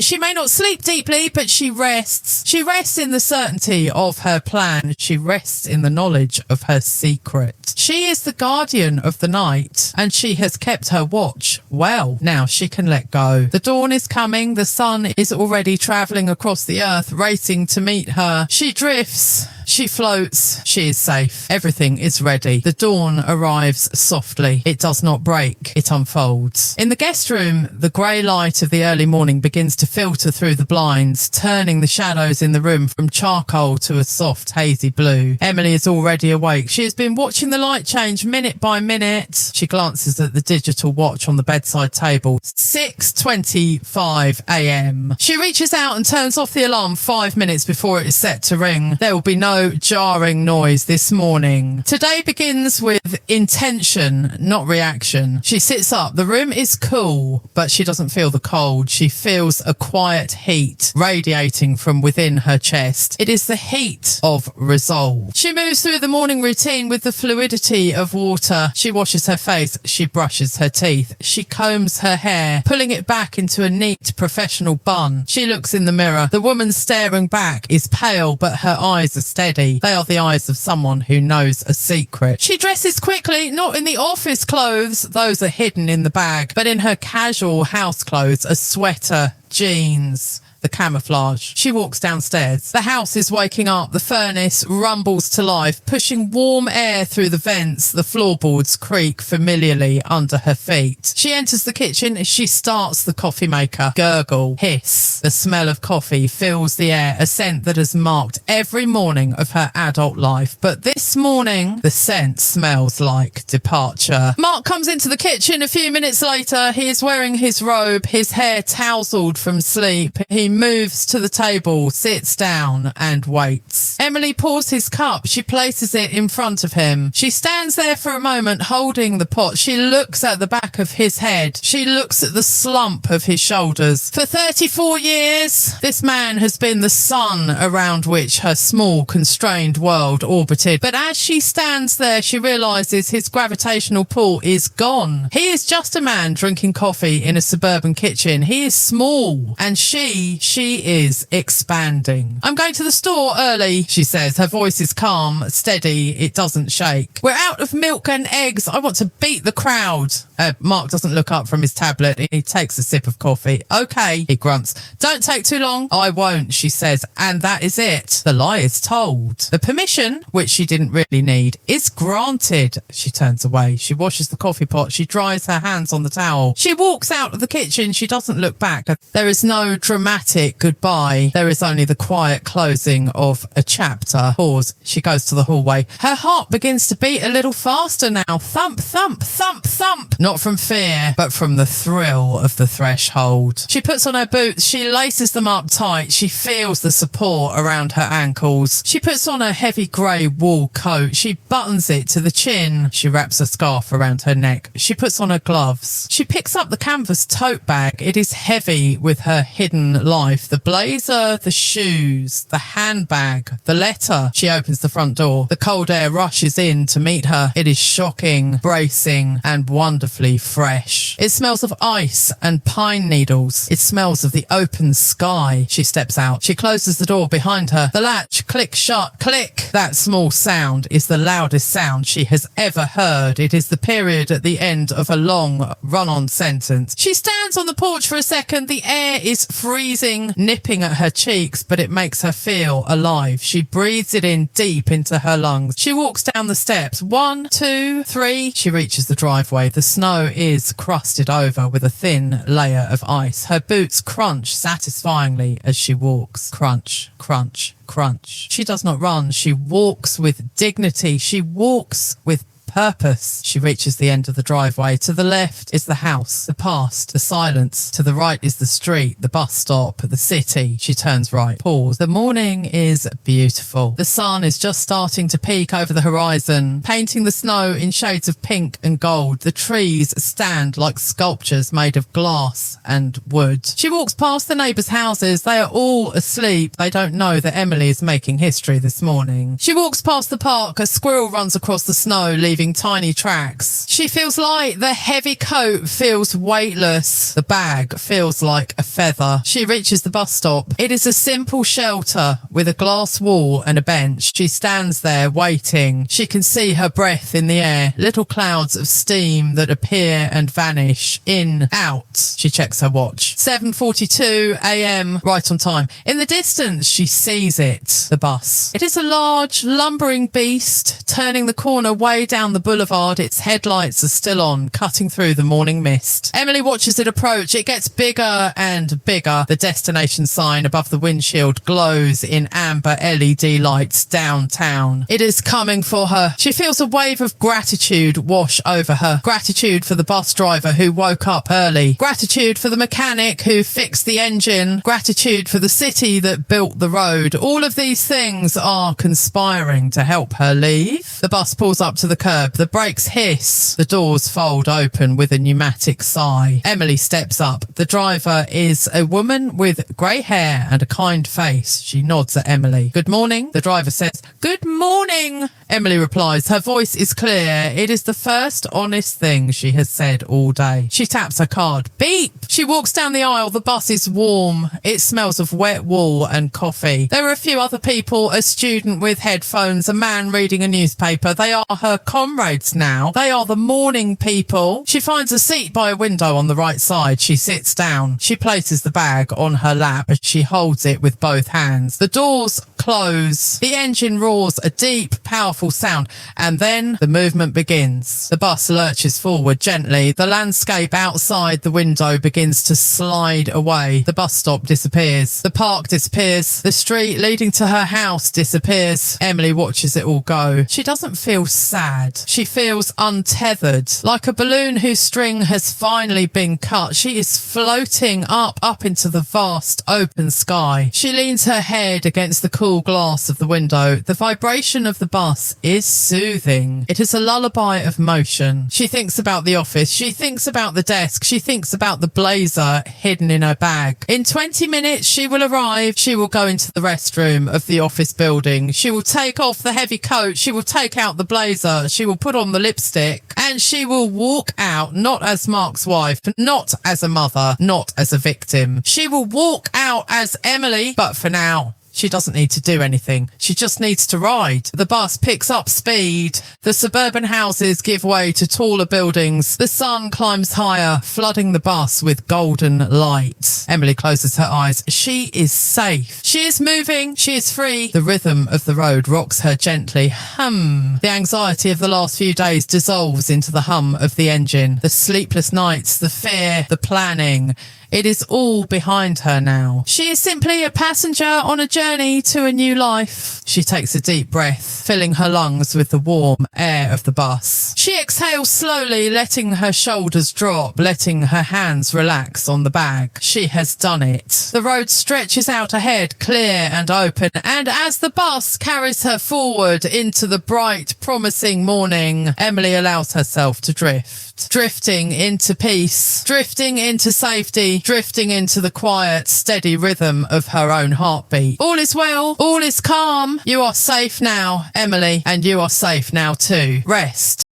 She may not sleep deeply, but she rests. She rests in the certainty of her plan. She rests in the knowledge of her secret. She is the guardian of the night, and she has kept her watch well. Now she can let go. The dawn is coming. The sun is already travelling across the earth, racing to meet her. She drifts. She floats. She is safe. Everything is ready. The dawn arrives softly. It does not break. It unfolds. In the guest room, the grey light of the early morning begins to filter through the blinds, turning the shadows in the room from charcoal to a soft, hazy blue. Emily is already awake. She has been watching the light change minute by minute. She glances at the digital watch on the bedside table. 6:25 a.m. She reaches out and turns off the alarm 5 minutes before it is set to ring. There will be no jarring noise this morning. Today begins with intention, not reaction. She sits up. The room is cool, but she doesn't feel the cold. She feels a quiet heat radiating from within her chest. It is the heat of resolve. She moves through the morning routine with the fluidity of water. She washes her face. She brushes her teeth. She combs her hair, pulling it back into a neat professional bun. She looks in the mirror. The woman staring back is pale, but her eyes are steady. They are the eyes of someone who knows a secret. She dresses quickly, not in the office clothes, those are hidden in the bag, but in her casual house clothes, a sweater, jeans, the camouflage. She walks downstairs. The house is waking up. The furnace rumbles to life, pushing warm air through the vents. The floorboards creak familiarly under her feet. She enters the kitchen. She starts the coffee maker. Gurgle, hiss. The smell of coffee fills the air, a scent that has marked every morning of her adult life. But this morning, the scent smells like departure. Mark comes into the kitchen a few minutes later. He is wearing his robe, his hair tousled from sleep. He moves to the table, sits down and waits. Emily pours his cup. She places it in front of him. She stands there for a moment holding the pot. She looks at the back of his head. She looks at the slump of his shoulders. For 34 years, this man has been the sun around which her small, constrained world orbited. But as she stands there, she realises his gravitational pull is gone. He is just a man drinking coffee in a suburban kitchen. He is small, and she is expanding. I'm going to the store early, she says. Her voice is calm, steady. It doesn't shake. We're out of milk and eggs. I want to beat the crowd. Mark doesn't look up from his tablet. He takes a sip of coffee. Okay, he grunts. Don't take too long. I won't, she says. And that is it. The lie is told. The permission, which she didn't really need, is granted. She turns away. She washes the coffee pot. She dries her hands on the towel. She walks out of the kitchen. She doesn't look back. There is no dramatic goodbye. There is only the quiet closing of a chapter. Pause. She goes to the hallway. Her heart begins to beat a little faster now. Thump, thump, thump, thump. Not from fear, but from the thrill of the threshold. She puts on her boots. She laces them up tight. She feels the support around her ankles. She puts on her heavy grey wool coat. She buttons it to the chin. She wraps a scarf around her neck. She puts on her gloves. She picks up the canvas tote bag. It is heavy with her hidden life. The blazer, the shoes, the handbag, the letter. She opens the front door. The cold air rushes in to meet her. It is shocking, bracing, and wonderfully fresh. It smells of ice and pine needles. It smells of the open sky. She steps out. She closes the door behind her. The latch clicks shut. Click. That small sound is the loudest sound she has ever heard. It is the period at the end of a long run-on sentence. She stands on the porch for a second. The air is freezing, nipping at her cheeks, but it makes her feel alive. She breathes it in deep into her lungs. She walks down the steps. 1, 2, 3. She reaches the driveway. The snow is crusted over with a thin layer of ice. Her boots crunch satisfyingly as she walks. Crunch, crunch, crunch. She does not run. She walks with dignity. She walks with purpose. She reaches the end of the driveway. To the left is the house, the past, the silence. To the right is the street, the bus stop, the city. She turns right. Pause. The morning is beautiful. The sun is just starting to peek over the horizon, painting the snow in shades of pink and gold. The trees stand like sculptures made of glass and wood. She walks past the neighbours' houses. They are all asleep. They don't know that Emily is making history this morning. She walks past the park. A squirrel runs across the snow, leaving tiny tracks. She feels light. The heavy coat feels weightless. The bag feels like a feather. She reaches the bus stop. It is a simple shelter with a glass wall and a bench. She stands there waiting. She can see her breath in the air. Little clouds of steam that appear and vanish. In, out. She checks her watch. 7:42 a.m. Right on time. In the distance, she sees it. The bus. It is a large, lumbering beast turning the corner way down the boulevard. Its headlights are still on, cutting through the morning mist. Emily watches it approach. It gets bigger and bigger. The destination sign above the windshield glows in amber LED lights downtown. It is coming for her. She feels a wave of gratitude wash over her. Gratitude for the bus driver who woke up early. Gratitude for the mechanic who fixed the engine. Gratitude for the city that built the road. All of these things are conspiring to help her leave. The bus pulls up to the curb. The brakes hiss. The doors fold open with a pneumatic sigh. Emily steps up. The driver is a woman with grey hair and a kind face. She nods at Emily. Good morning. The driver says, good morning. Emily replies. Her voice is clear. It is the first honest thing she has said all day. She taps her card. Beep! She walks down the aisle. The bus is warm. It smells of wet wool and coffee. There are a few other people, a student with headphones, a man reading a newspaper. They are her comrades now. They are the morning people. She finds a seat by a window on the right side. She sits down. She places the bag on her lap as she holds it with both hands. The doors close. The engine roars a deep, powerful sound, and then the movement begins. The bus lurches forward gently. The landscape outside the window begins to slide away. The bus stop disappears. The park disappears. The street leading to her house disappears. Emily watches it all go. She doesn't feel sad. She feels untethered, like a balloon whose string has finally been cut. She is floating up into the vast open sky. She leans her head against the cool glass of the window. The vibration of the bus is soothing. It is a lullaby of motion. She thinks about the office. She thinks about the desk. She thinks about the blazer hidden in her bag. In 20 minutes, she will arrive. She will go into the restroom of the office building. She will take off the heavy coat. She will take out the blazer. She will put on the lipstick, and she will walk out, not as Mark's wife, not as a mother, not as a victim. She will walk out as Emily, but for now, she doesn't need to do anything. She just needs to ride. The bus picks up speed. The suburban houses give way to taller buildings. The sun climbs higher, flooding the bus with golden light. Emily closes her eyes. She is safe. She is moving. She is free. The rhythm of the road rocks her gently. Hum. The anxiety of the last few days dissolves into the hum of the engine. The sleepless nights, the fear, the planning. It is all behind her now. She is simply a passenger on a journey to a new life. She takes a deep breath, filling her lungs with the warm air of the bus. She exhales slowly, letting her shoulders drop, letting her hands relax on the bag. She has done it. The road stretches out ahead, clear and open, and as the bus carries her forward into the bright, promising morning, Emily allows herself to drift. Drifting into peace, drifting into safety, drifting into the quiet, steady rhythm of her own heartbeat. All is well, all is calm. You are safe now, Emily, and you are safe now too. Rest.